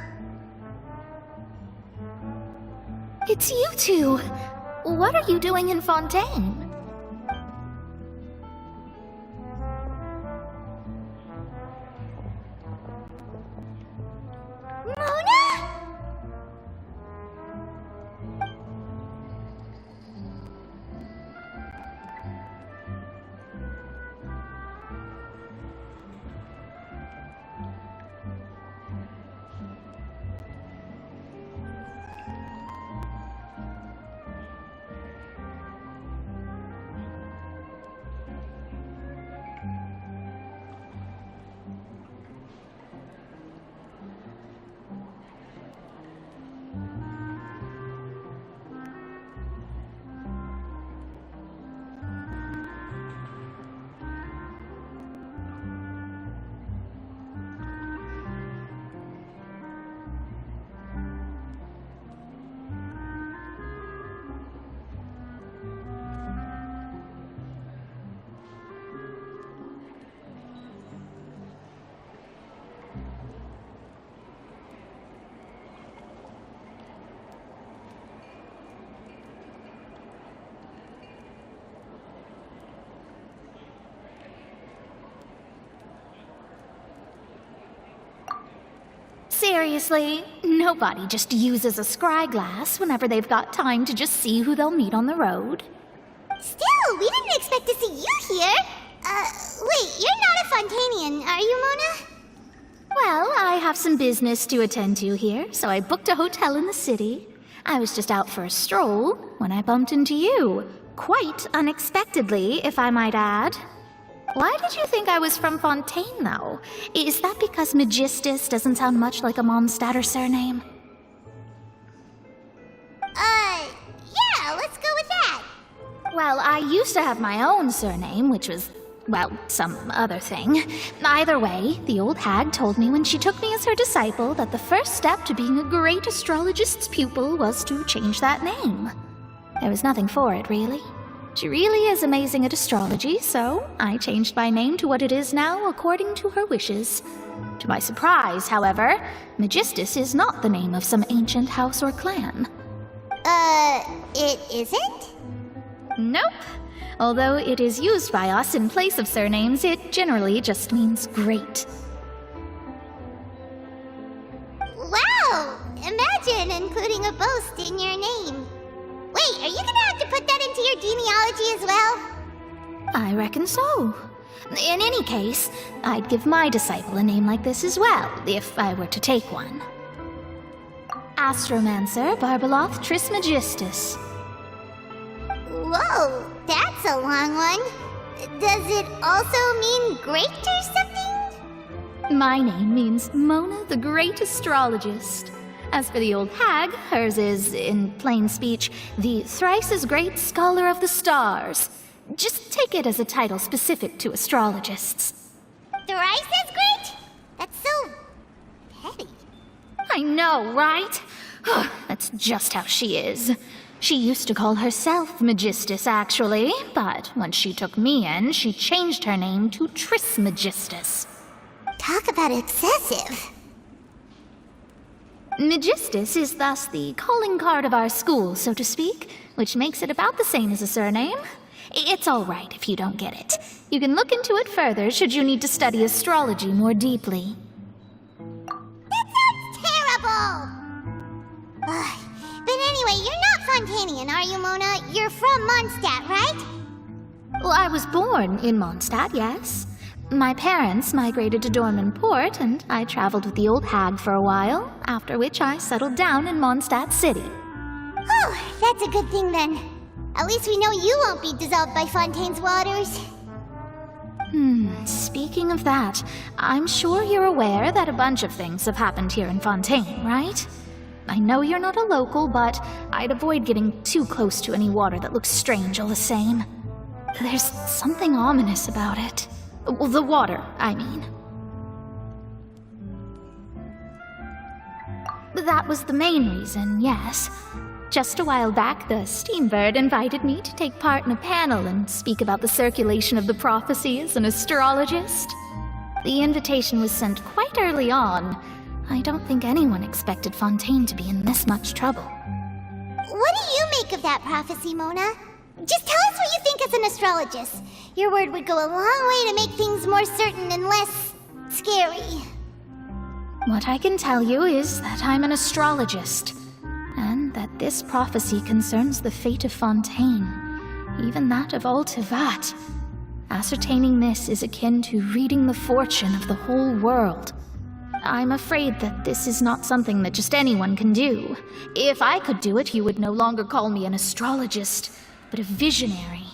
It's you two. What are you doing in Fontaine? Mona? Seriously, nobody just uses a scry glass whenever they've got time to just see who they'll meet on the road. Still, we didn't expect to see you here. Wait, you're not a Fontanian, are you, Mona? Well, I have some business to attend to here, so I booked a hotel in the city. I was just out for a stroll when I bumped into you. Quite unexpectedly, if I might add. Why did you think I was from Fontaine, though? Is that because Magistus doesn't sound much like a Mondstadter surname? Yeah, let's go with that. Well, I used to have my own surname, which was, well, some other thing. Either way, the old hag told me when she took me as her disciple that the first step to being a great astrologist's pupil was to change that name. There was nothing for it, really. She really is amazing at astrology, so I changed my name to what it is now according to her wishes. To my surprise, however, Magistus is not the name of some ancient house or clan. It isn't? Nope. Although it is used by us in place of surnames, it generally just means great. Wow! Imagine including a boast in your name. Wait, are you gonna have to put that into your genealogy as well? I reckon so. In any case, I'd give my disciple a name like this as well, if I were to take one. Astromancer Barbeloth Trismegistus. Whoa, that's a long one. Does it also mean great or something? My name means Mona the Great Astrologist. As for the old hag, hers is, in plain speech, the thrice-as-great Scholar of the Stars. Just take it as a title specific to astrologists. Thrice as great? That's so petty. I know, right? That's just how she is. She used to call herself Magistus, actually, but when she took me in, she changed her name to Trismegistus. Talk about excessive. Magistus is thus the calling card of our school, so to speak, which makes it about the same as a surname. It's all right if you don't get it. You can look into it further should you need to study astrology more deeply. That sounds terrible! But anyway, you're not Fontanian, are you, Mona? You're from Mondstadt, right? Well, I was born in Mondstadt, yes. My parents migrated to Dorman Port, and I traveled with the old hag for a while, after which I settled down in Mondstadt City. Oh, that's a good thing then. At least we know you won't be dissolved by Fontaine's waters. Speaking of that, I'm sure you're aware that a bunch of things have happened here in Fontaine, right? I know you're not a local, but I'd avoid getting too close to any water that looks strange all the same. There's something ominous about it. Well, the water, I mean. that was the main reason, yes. Just a while back, the Steambird invited me to take part in a panel and speak about the circulation of the prophecy as an astrologist. The invitation was sent quite early on. I don't think anyone expected Fontaine to be in this much trouble. What do you make of that prophecy, Mona? Just tell us what you think as an astrologist. Your word would go a long way to make things more certain and less scary. What I can tell you is that I'm an astrologist, and that this prophecy concerns the fate of Fontaine, even that of Altivat. Ascertaining this is akin to reading the fortune of the whole world. I'm afraid that this is not something that just anyone can do. If I could do it, you would no longer call me an astrologist, but a visionary.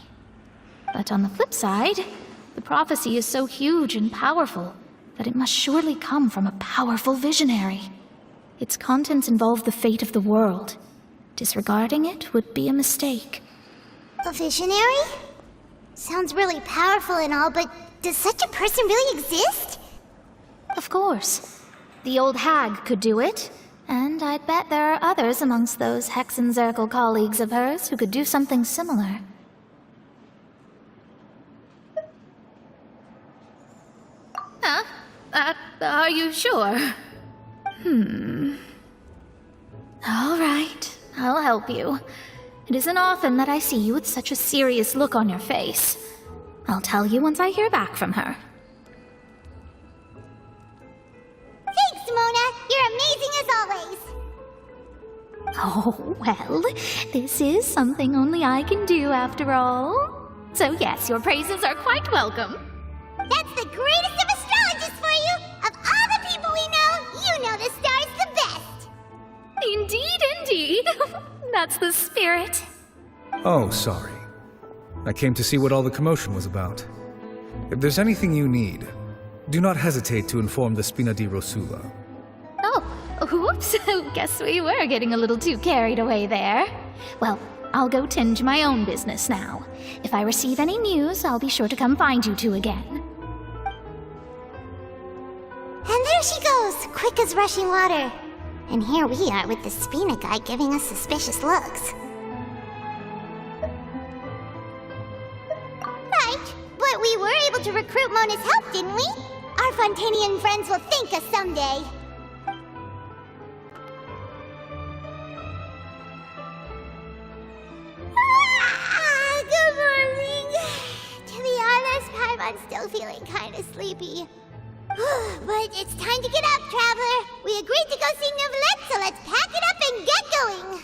But on the flip side, the prophecy is so huge and powerful that it must surely come from a powerful visionary. Its contents involve the fate of the world. Disregarding it would be a mistake. A visionary? Sounds really powerful and all, but does such a person really exist? Of course. The old hag could do it, and I'd bet there are others amongst those Hexenzirkel colleagues of hers who could do something similar. Huh? Are you sure? All right, I'll help you. It isn't often that I see you with such a serious look on your face. I'll tell you once I hear back from her. Thanks, Mona! You're amazing as always! Oh, well, this is something only I can do after all. So yes, your praises are quite welcome. That's the greatest of astrologists for you! Of all the people we know, you know the stars the best! Indeed, indeed. That's the spirit. Oh, sorry. I came to see what all the commotion was about. If there's anything you need, do not hesitate to inform the Spina di Rosula. Oh, whoops. Guess we were getting a little too carried away there. Well, I'll go tend to my own business now. If I receive any news, I'll be sure to come find you two again. And there she goes, quick as rushing water. And here we are with the Spina guy giving us suspicious looks. Right, but we were able to recruit Mona's help, didn't we? Our Fontanian friends will thank us someday. Good morning. To be honest, I'm still feeling kind of sleepy. But it's time to get up, Traveler. We agreed to go see Neuvillette, so let's pack it up and get going.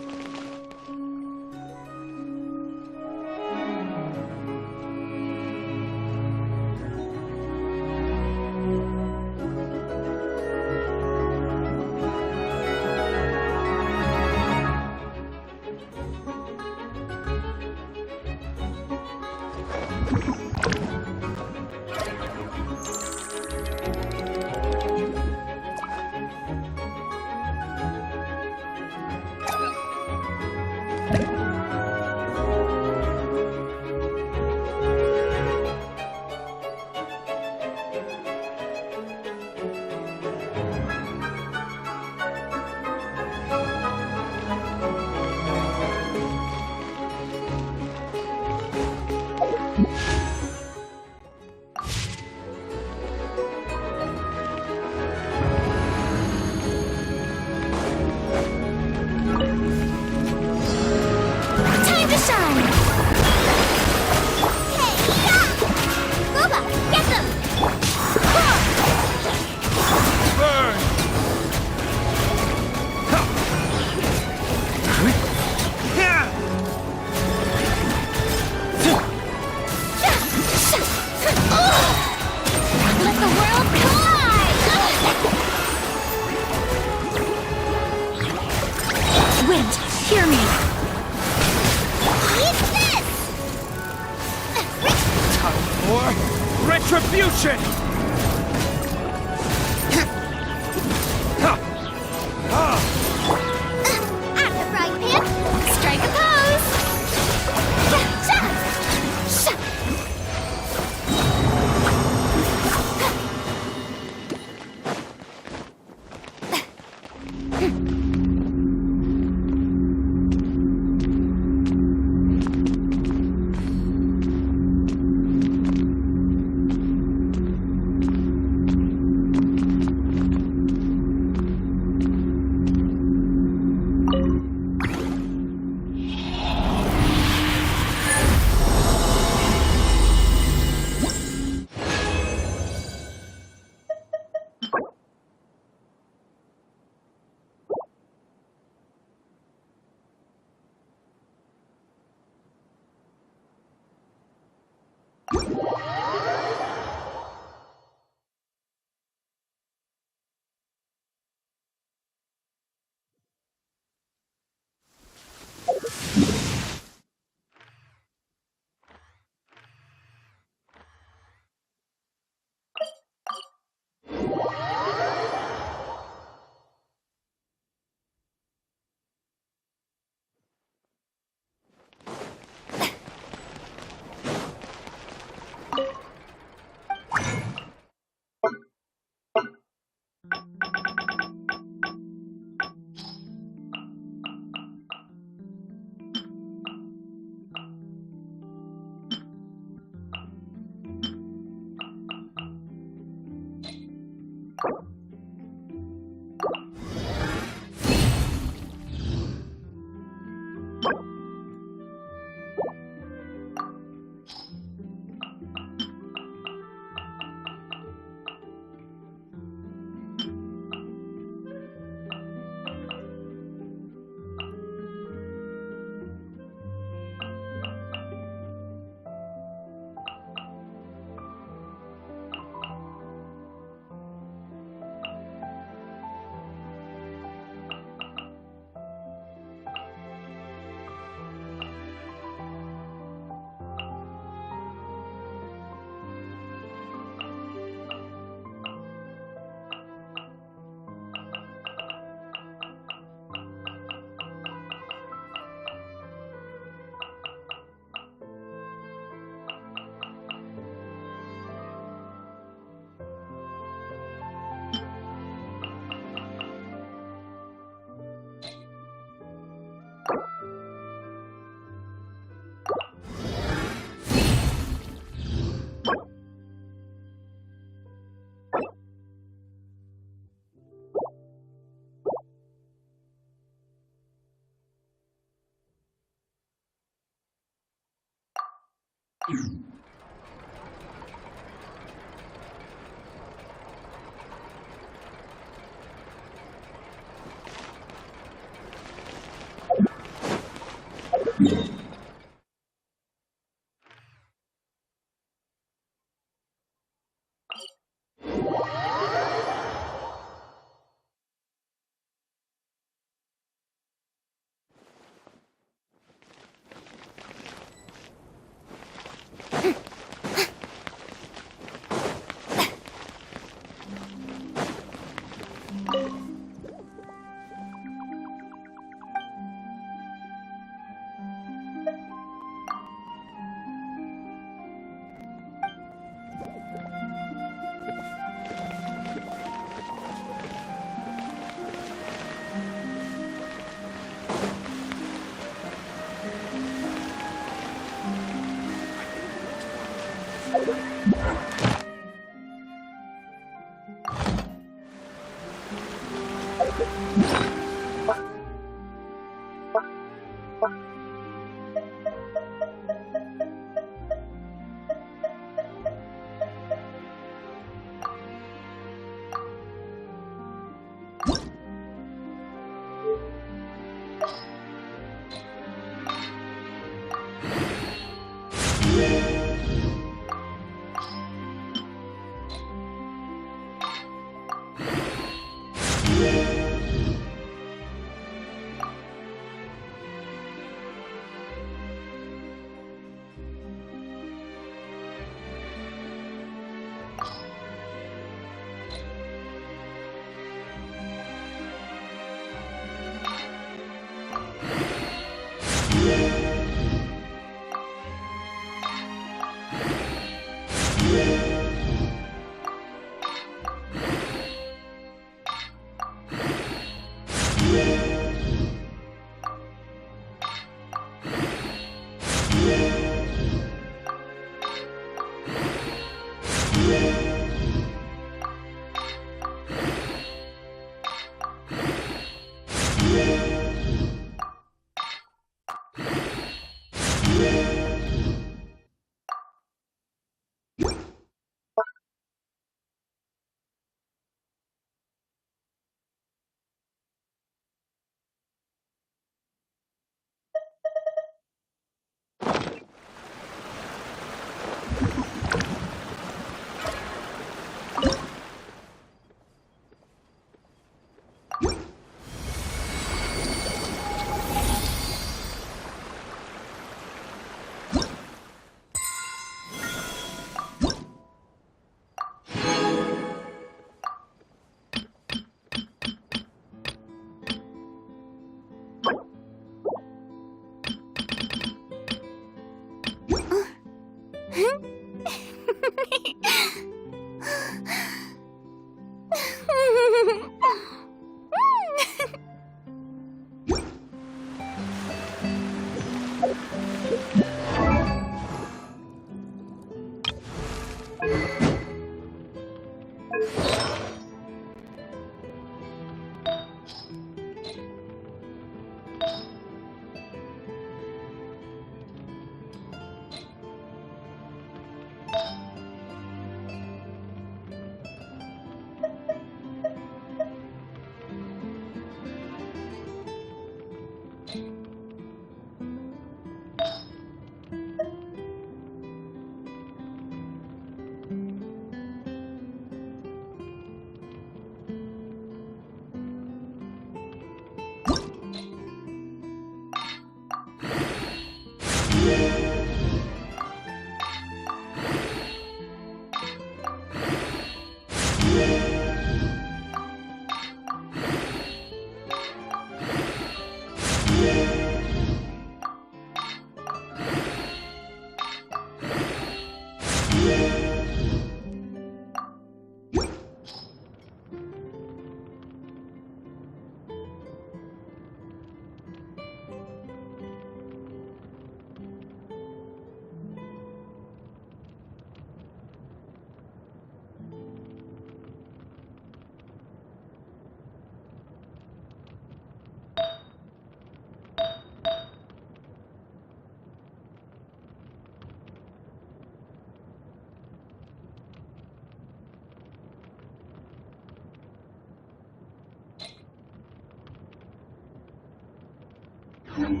It's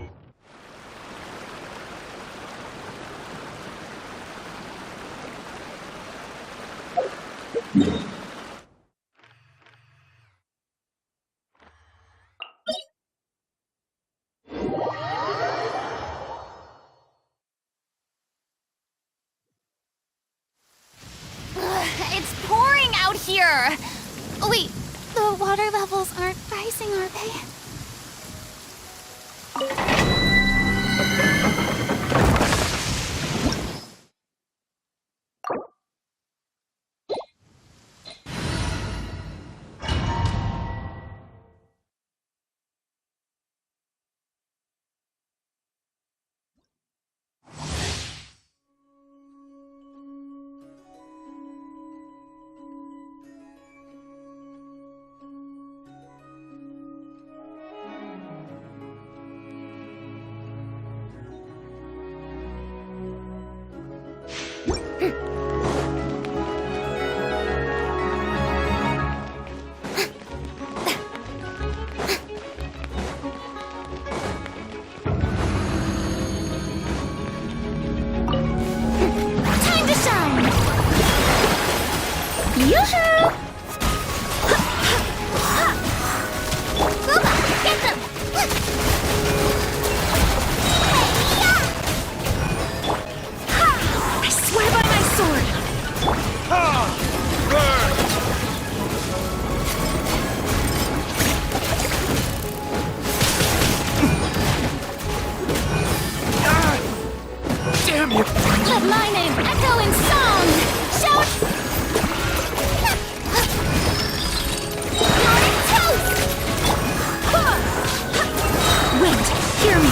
pouring out here! Wait, the water levels aren't rising, are they? Let my name echo in song! Shout! Wait, hear me!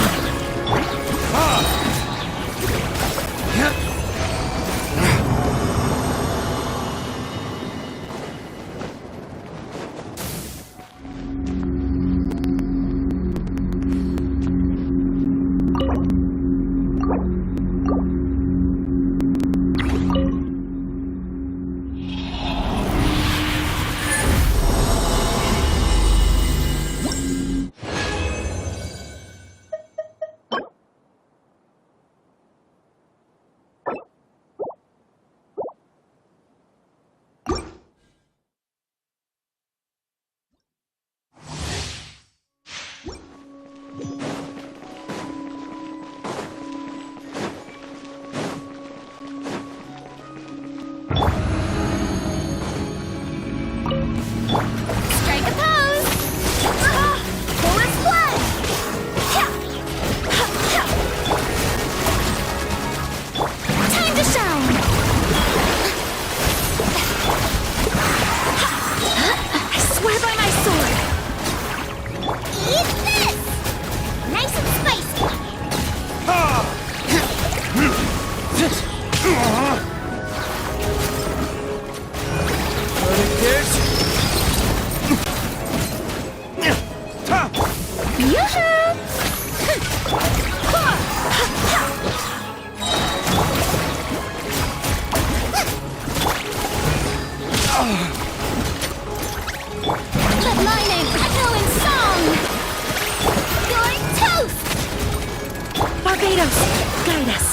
Let my name echo in song! You're toast! Barbados, guide us.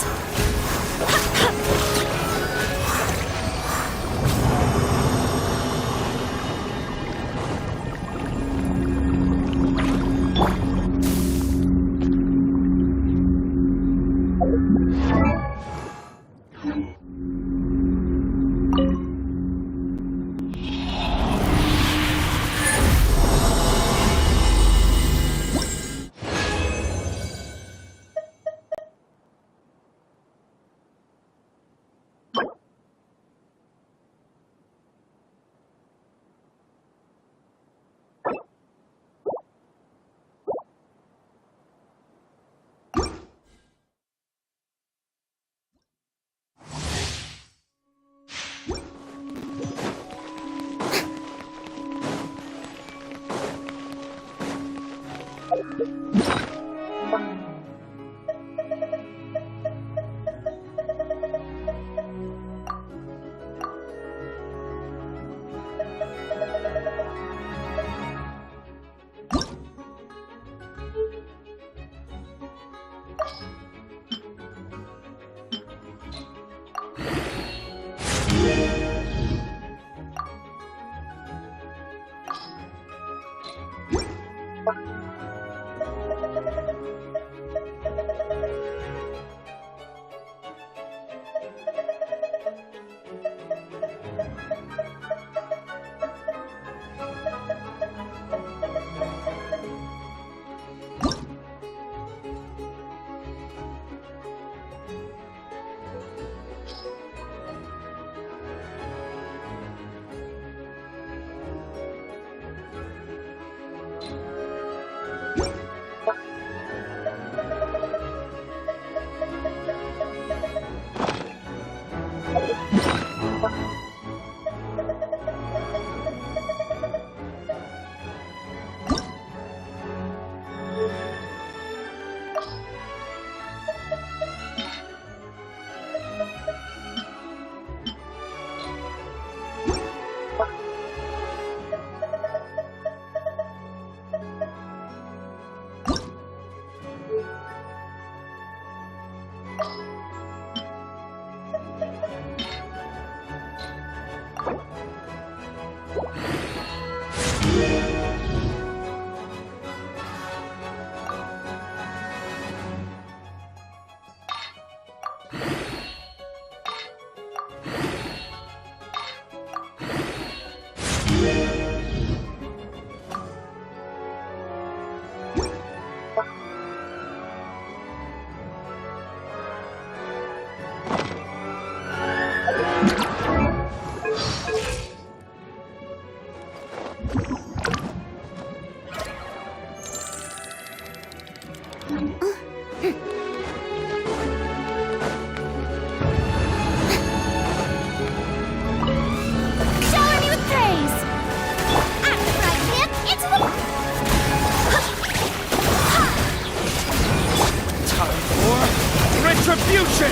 Retribution!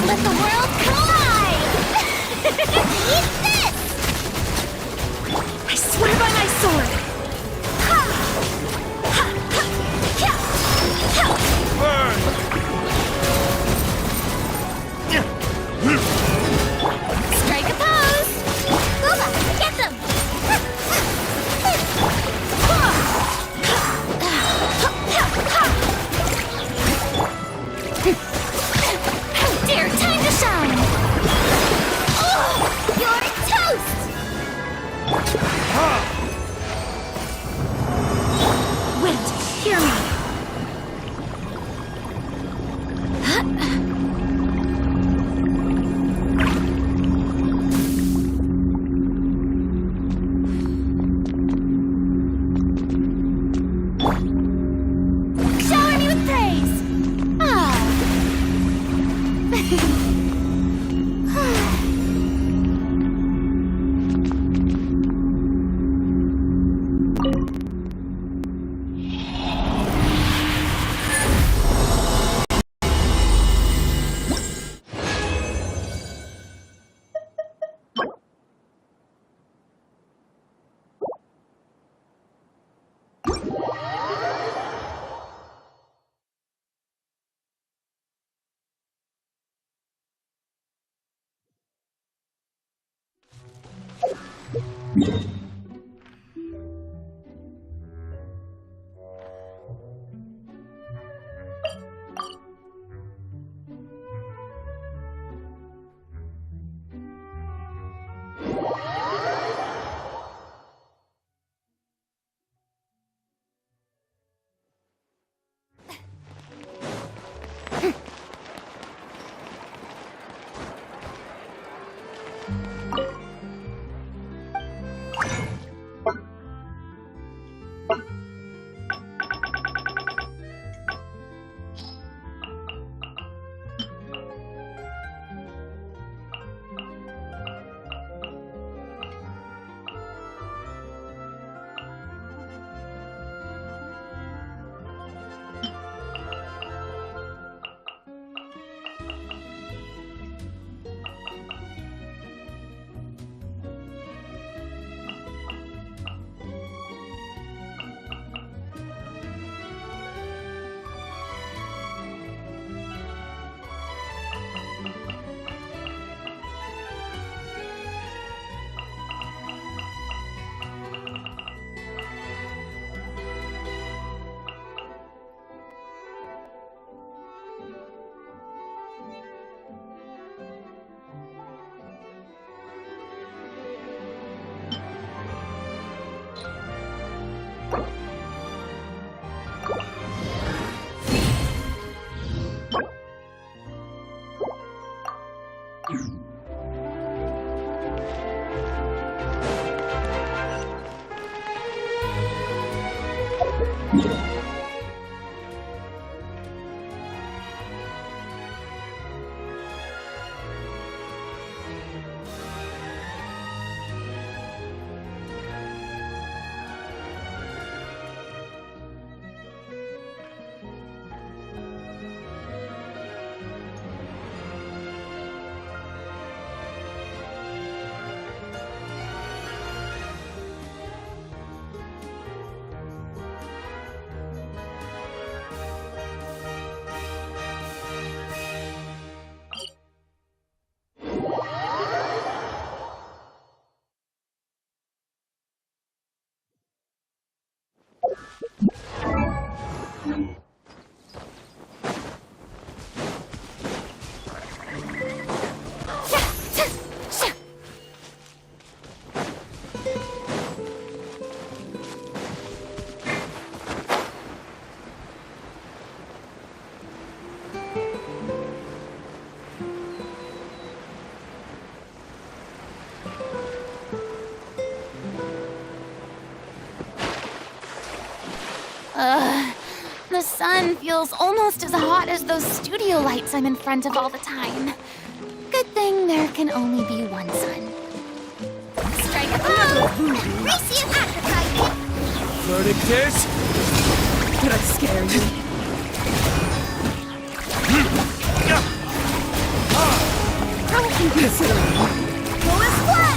Let the world collide! Eat this! I swear by my sword! Strike a pose! Booba, get them! How dare, time to shine! Oh, you're toast! Wait, hear me. Shower me with praise! Ah. The sun feels almost as hot as those studio lights I'm in front of all the time. Good thing there can only be one sun. Strike a blow! Race you apricot! Verdict is... Did I scare you? Don't consider me. Go as one!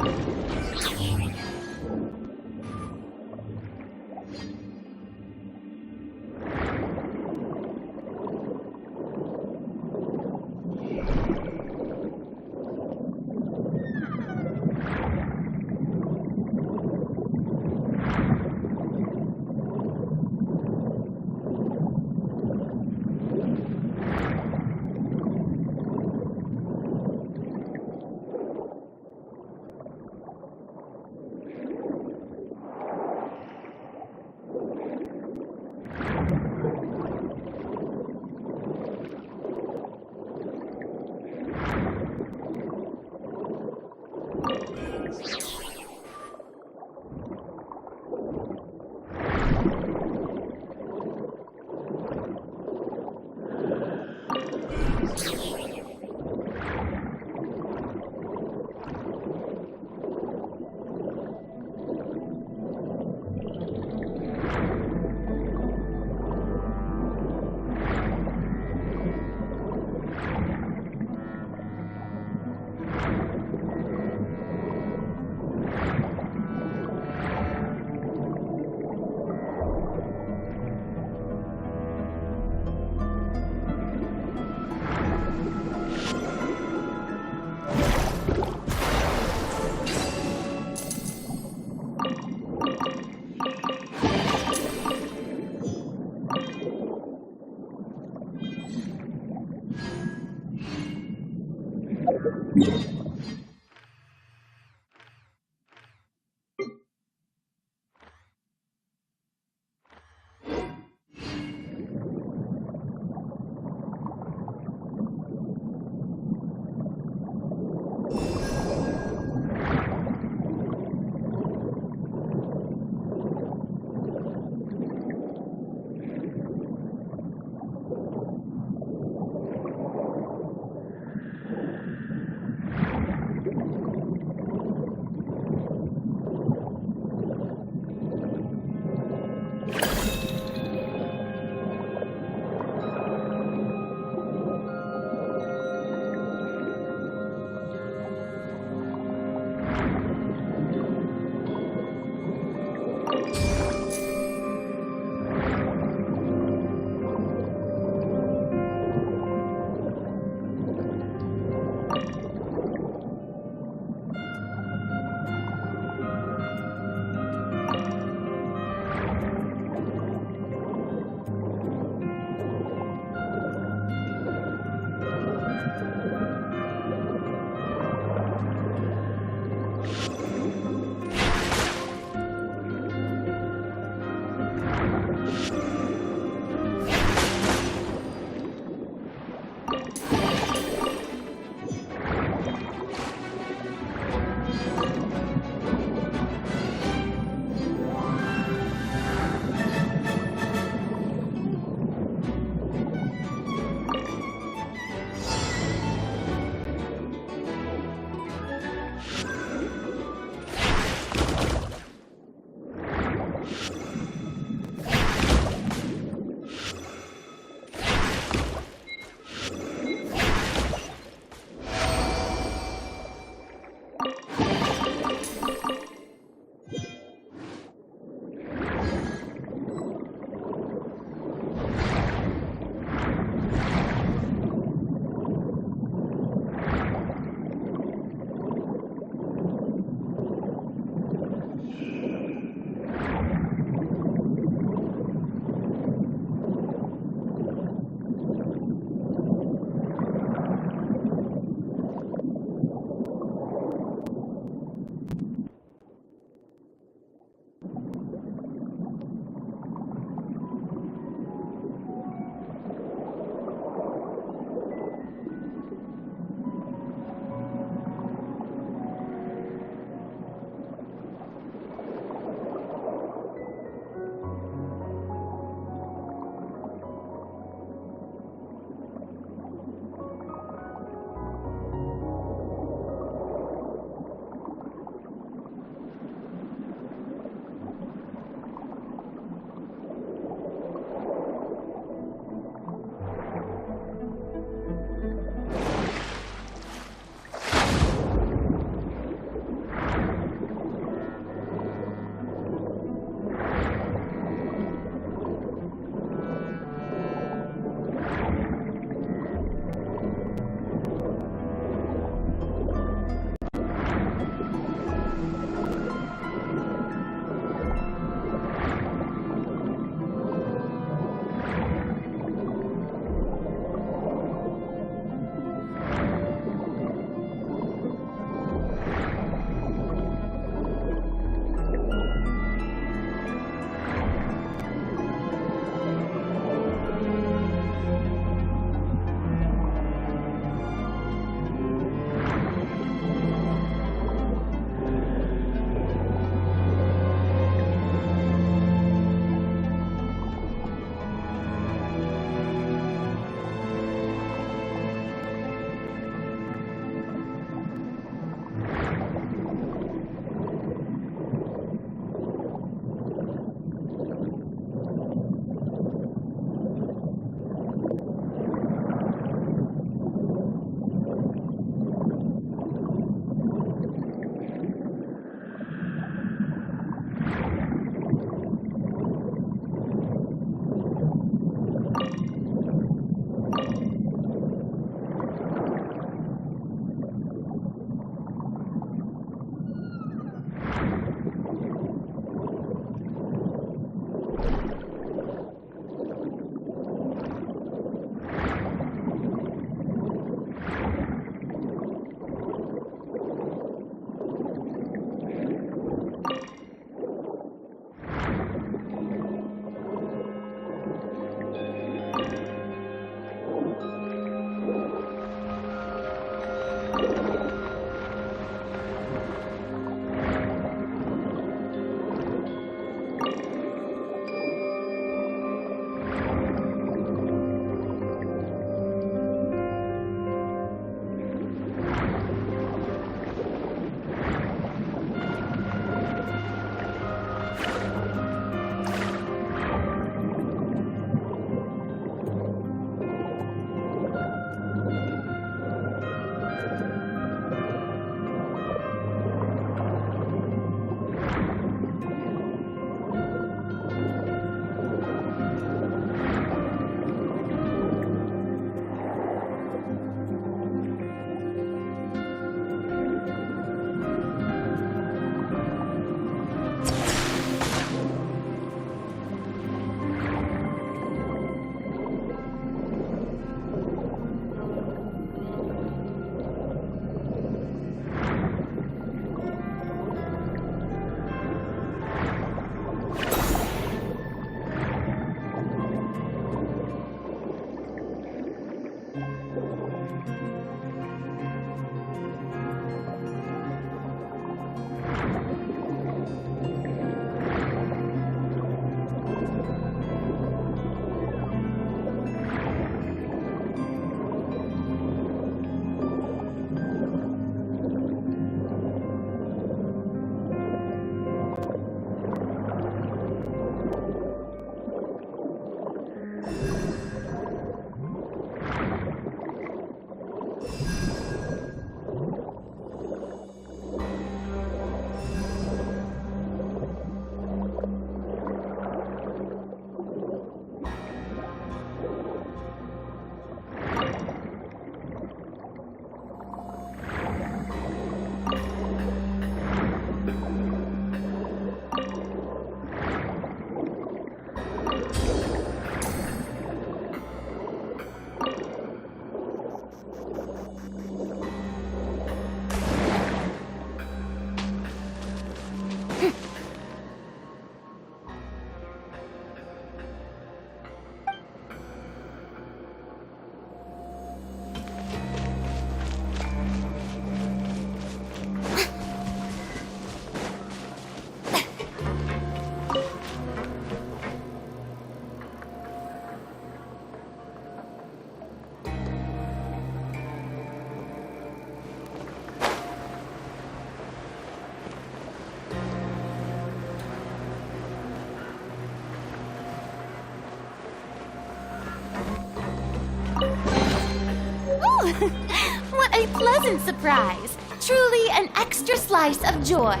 What a pleasant surprise! Truly an extra slice of joy.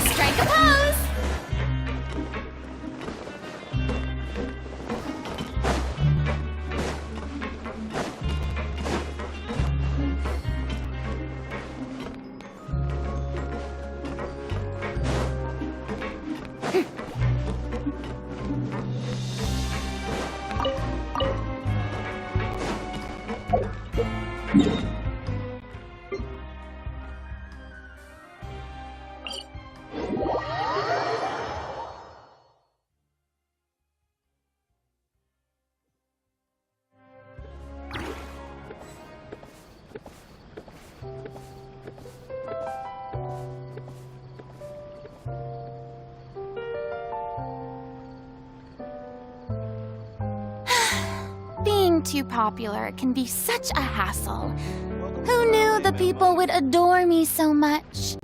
Strike a pose! Being too popular can be such a hassle. Who knew the people would adore me so much?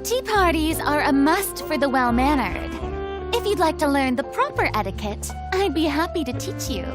Tea parties are a must for the well-mannered. If you'd like to learn the proper etiquette, I'd be happy to teach you.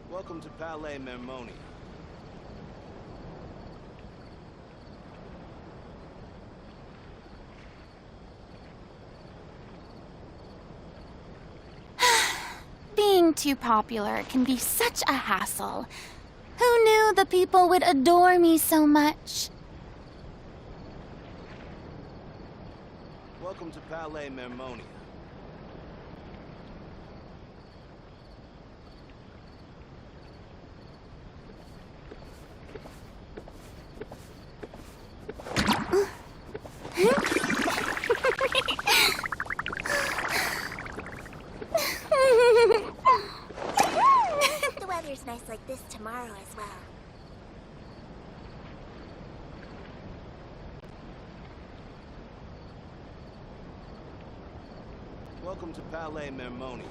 Welcome to Palais Mermonia. Being too popular can be such a hassle. Who knew the people would adore me so much? Welcome to Palais Mermonia. The weather's nice like this tomorrow as well. Welcome to Palais Mermonia.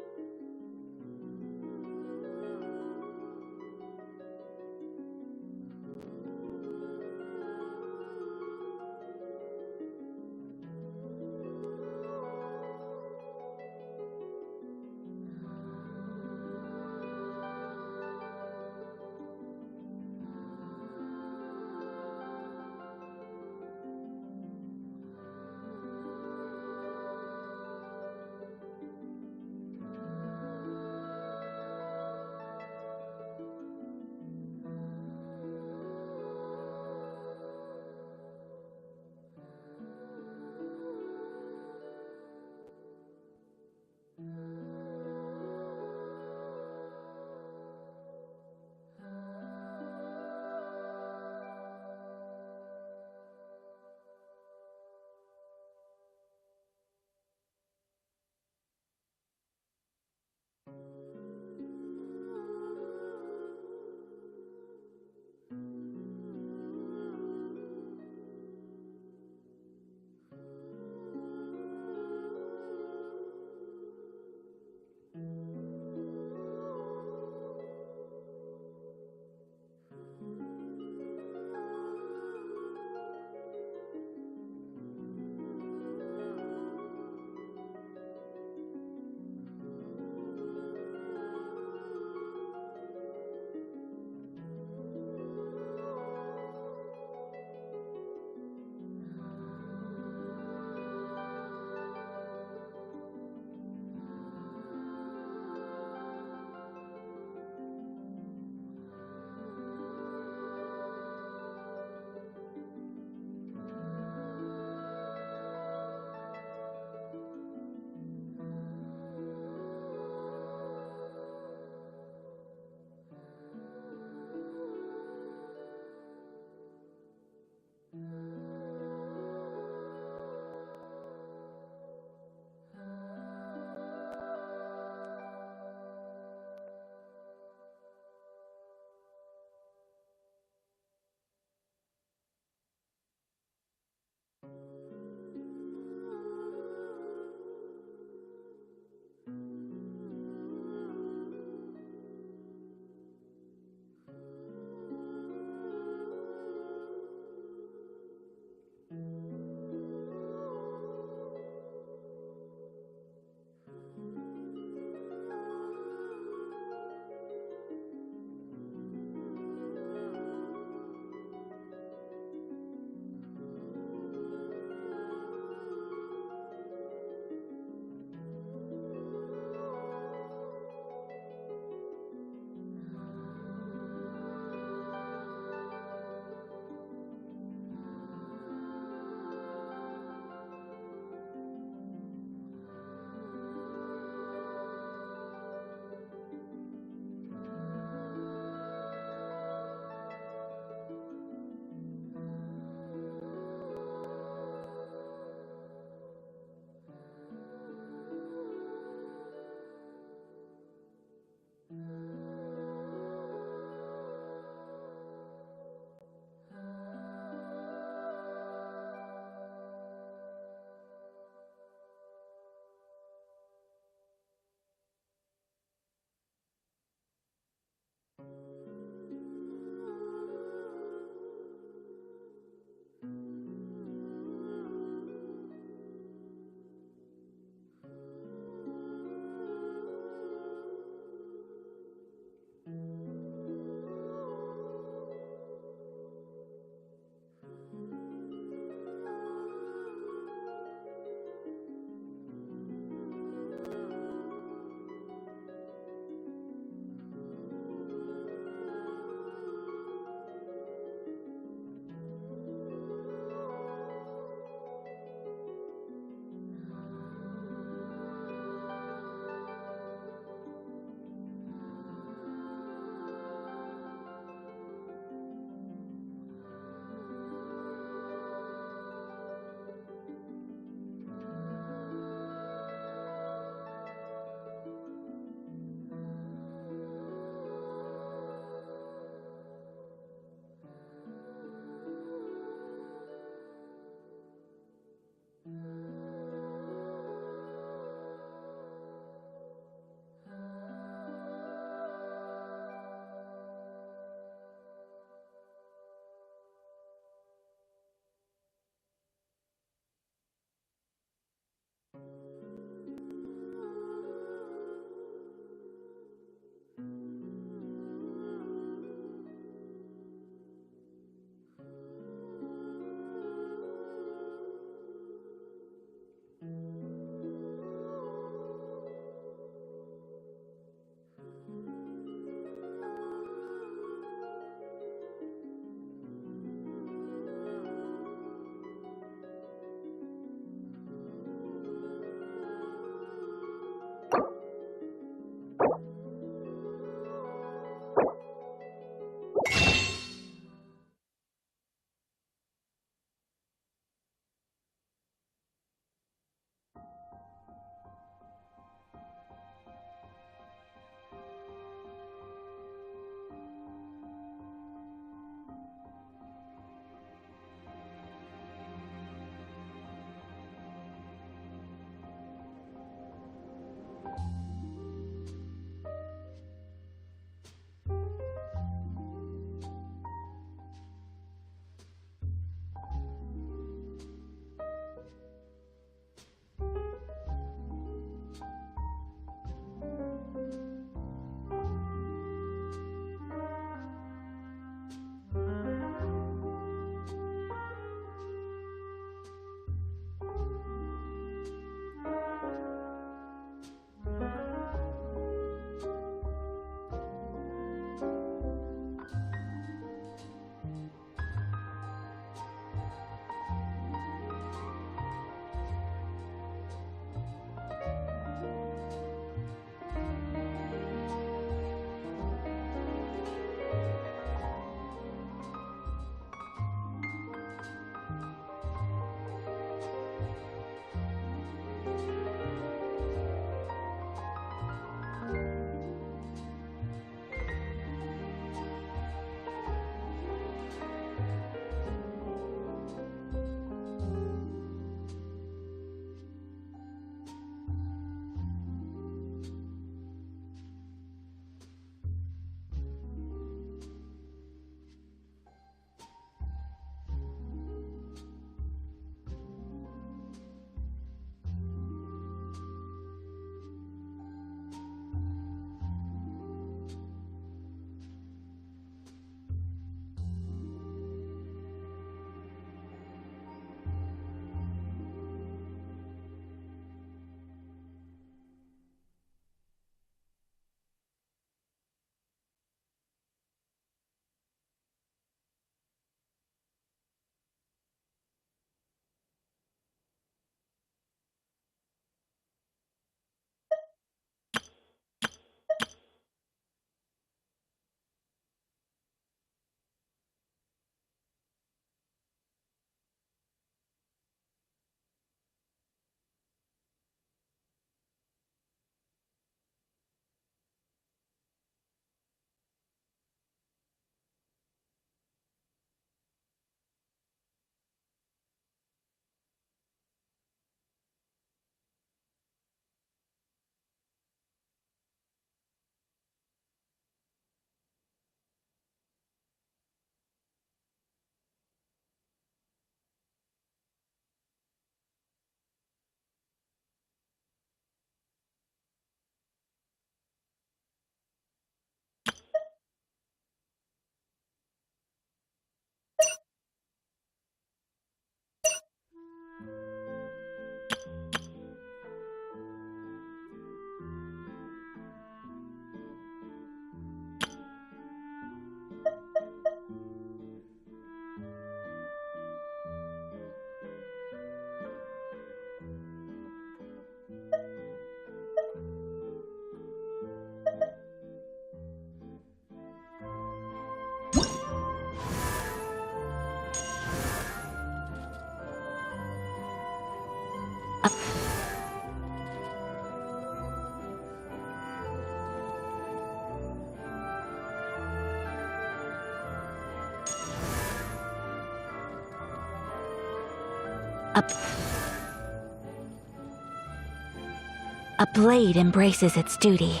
A blade embraces its duty,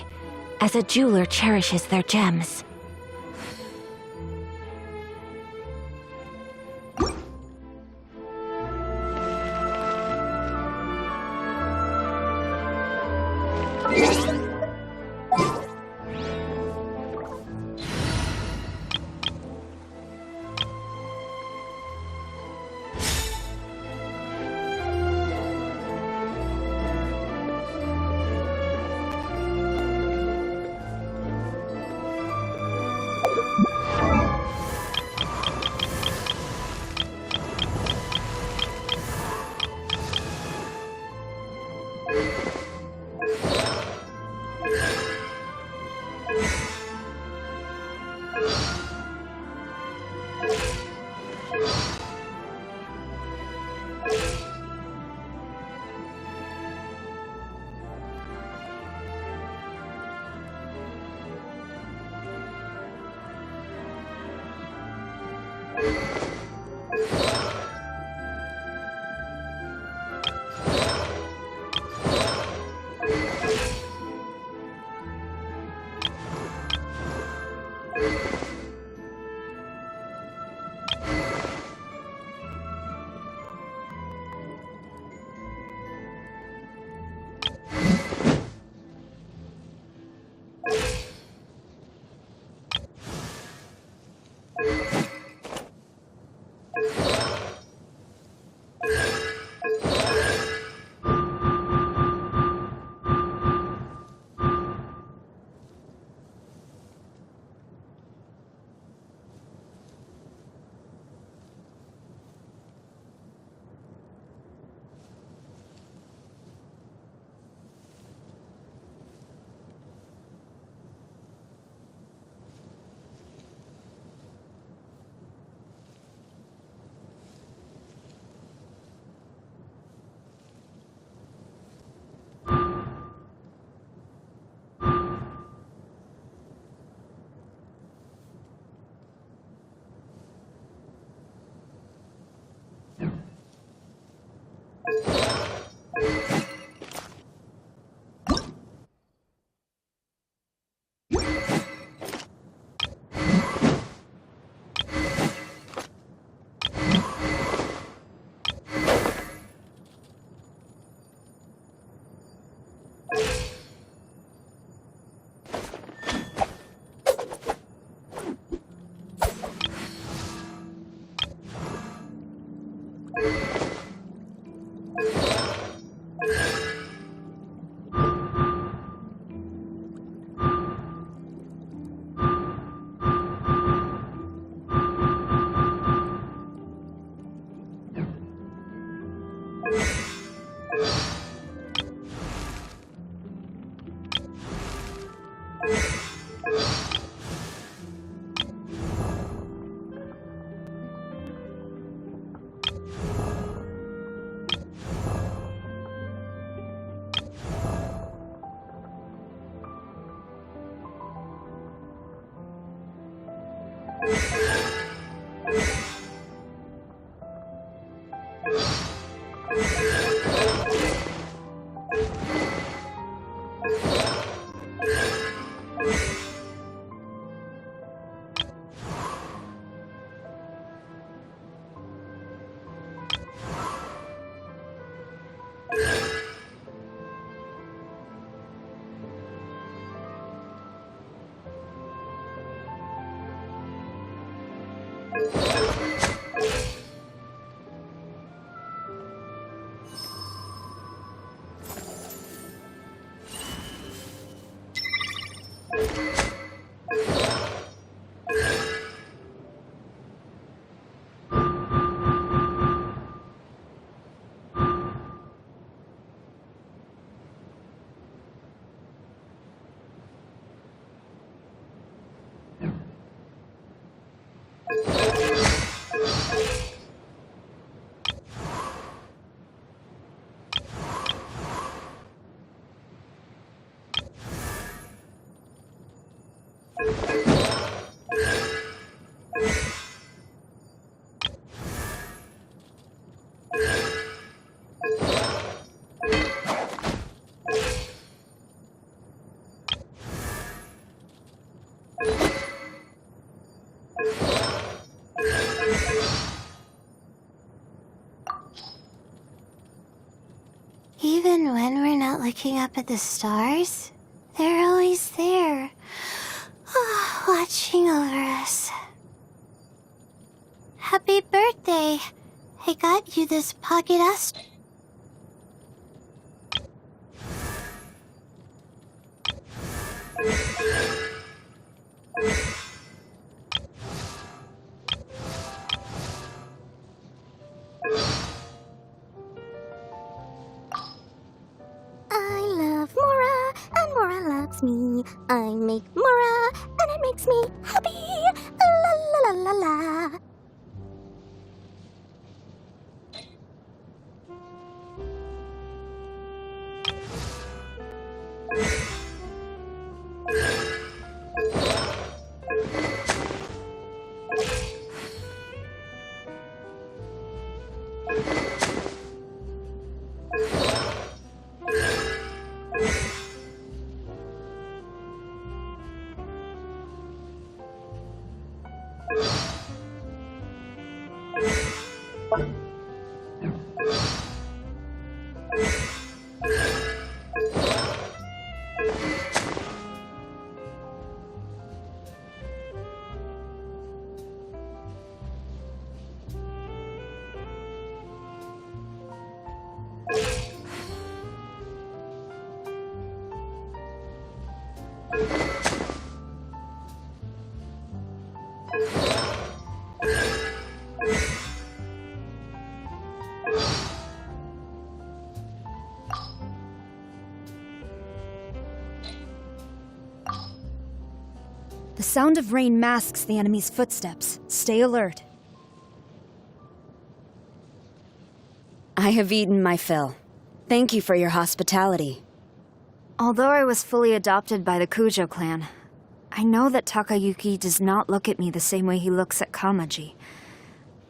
as a jeweler cherishes their gems. Even when we're not looking up at the stars, they're always there, watching over us. Happy birthday! I got you this pocket astronaut. I love Mora, and Mora loves me. I make Mora, and it makes me happy. La la la la la. The sound of rain masks the enemy's footsteps. Stay alert. I have eaten my fill. Thank you for your hospitality. Although I was fully adopted by the Kujo clan, I know that Takayuki does not look at me the same way he looks at Kamaji.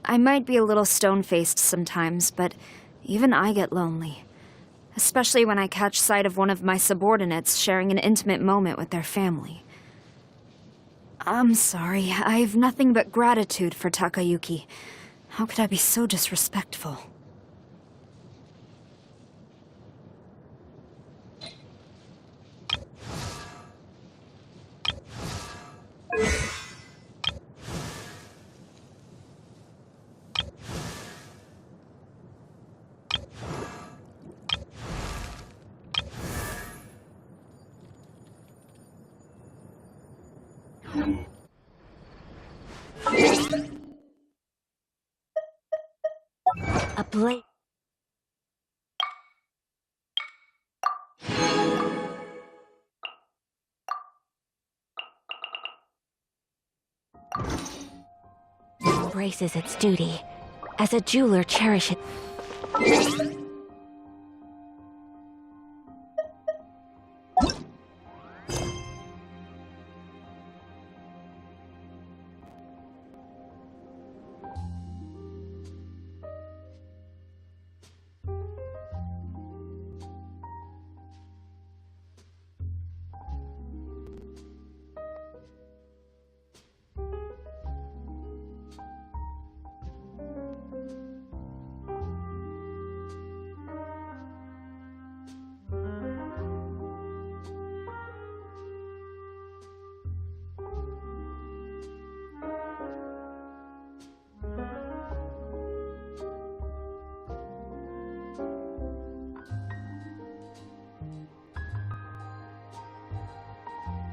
I might be a little stone-faced sometimes, but even I get lonely. Especially when I catch sight of one of my subordinates sharing an intimate moment with their family. I'm sorry, I have nothing but gratitude for Takayuki. How could I be so disrespectful? A blade. Embraces its duty, as a jeweler cherishes.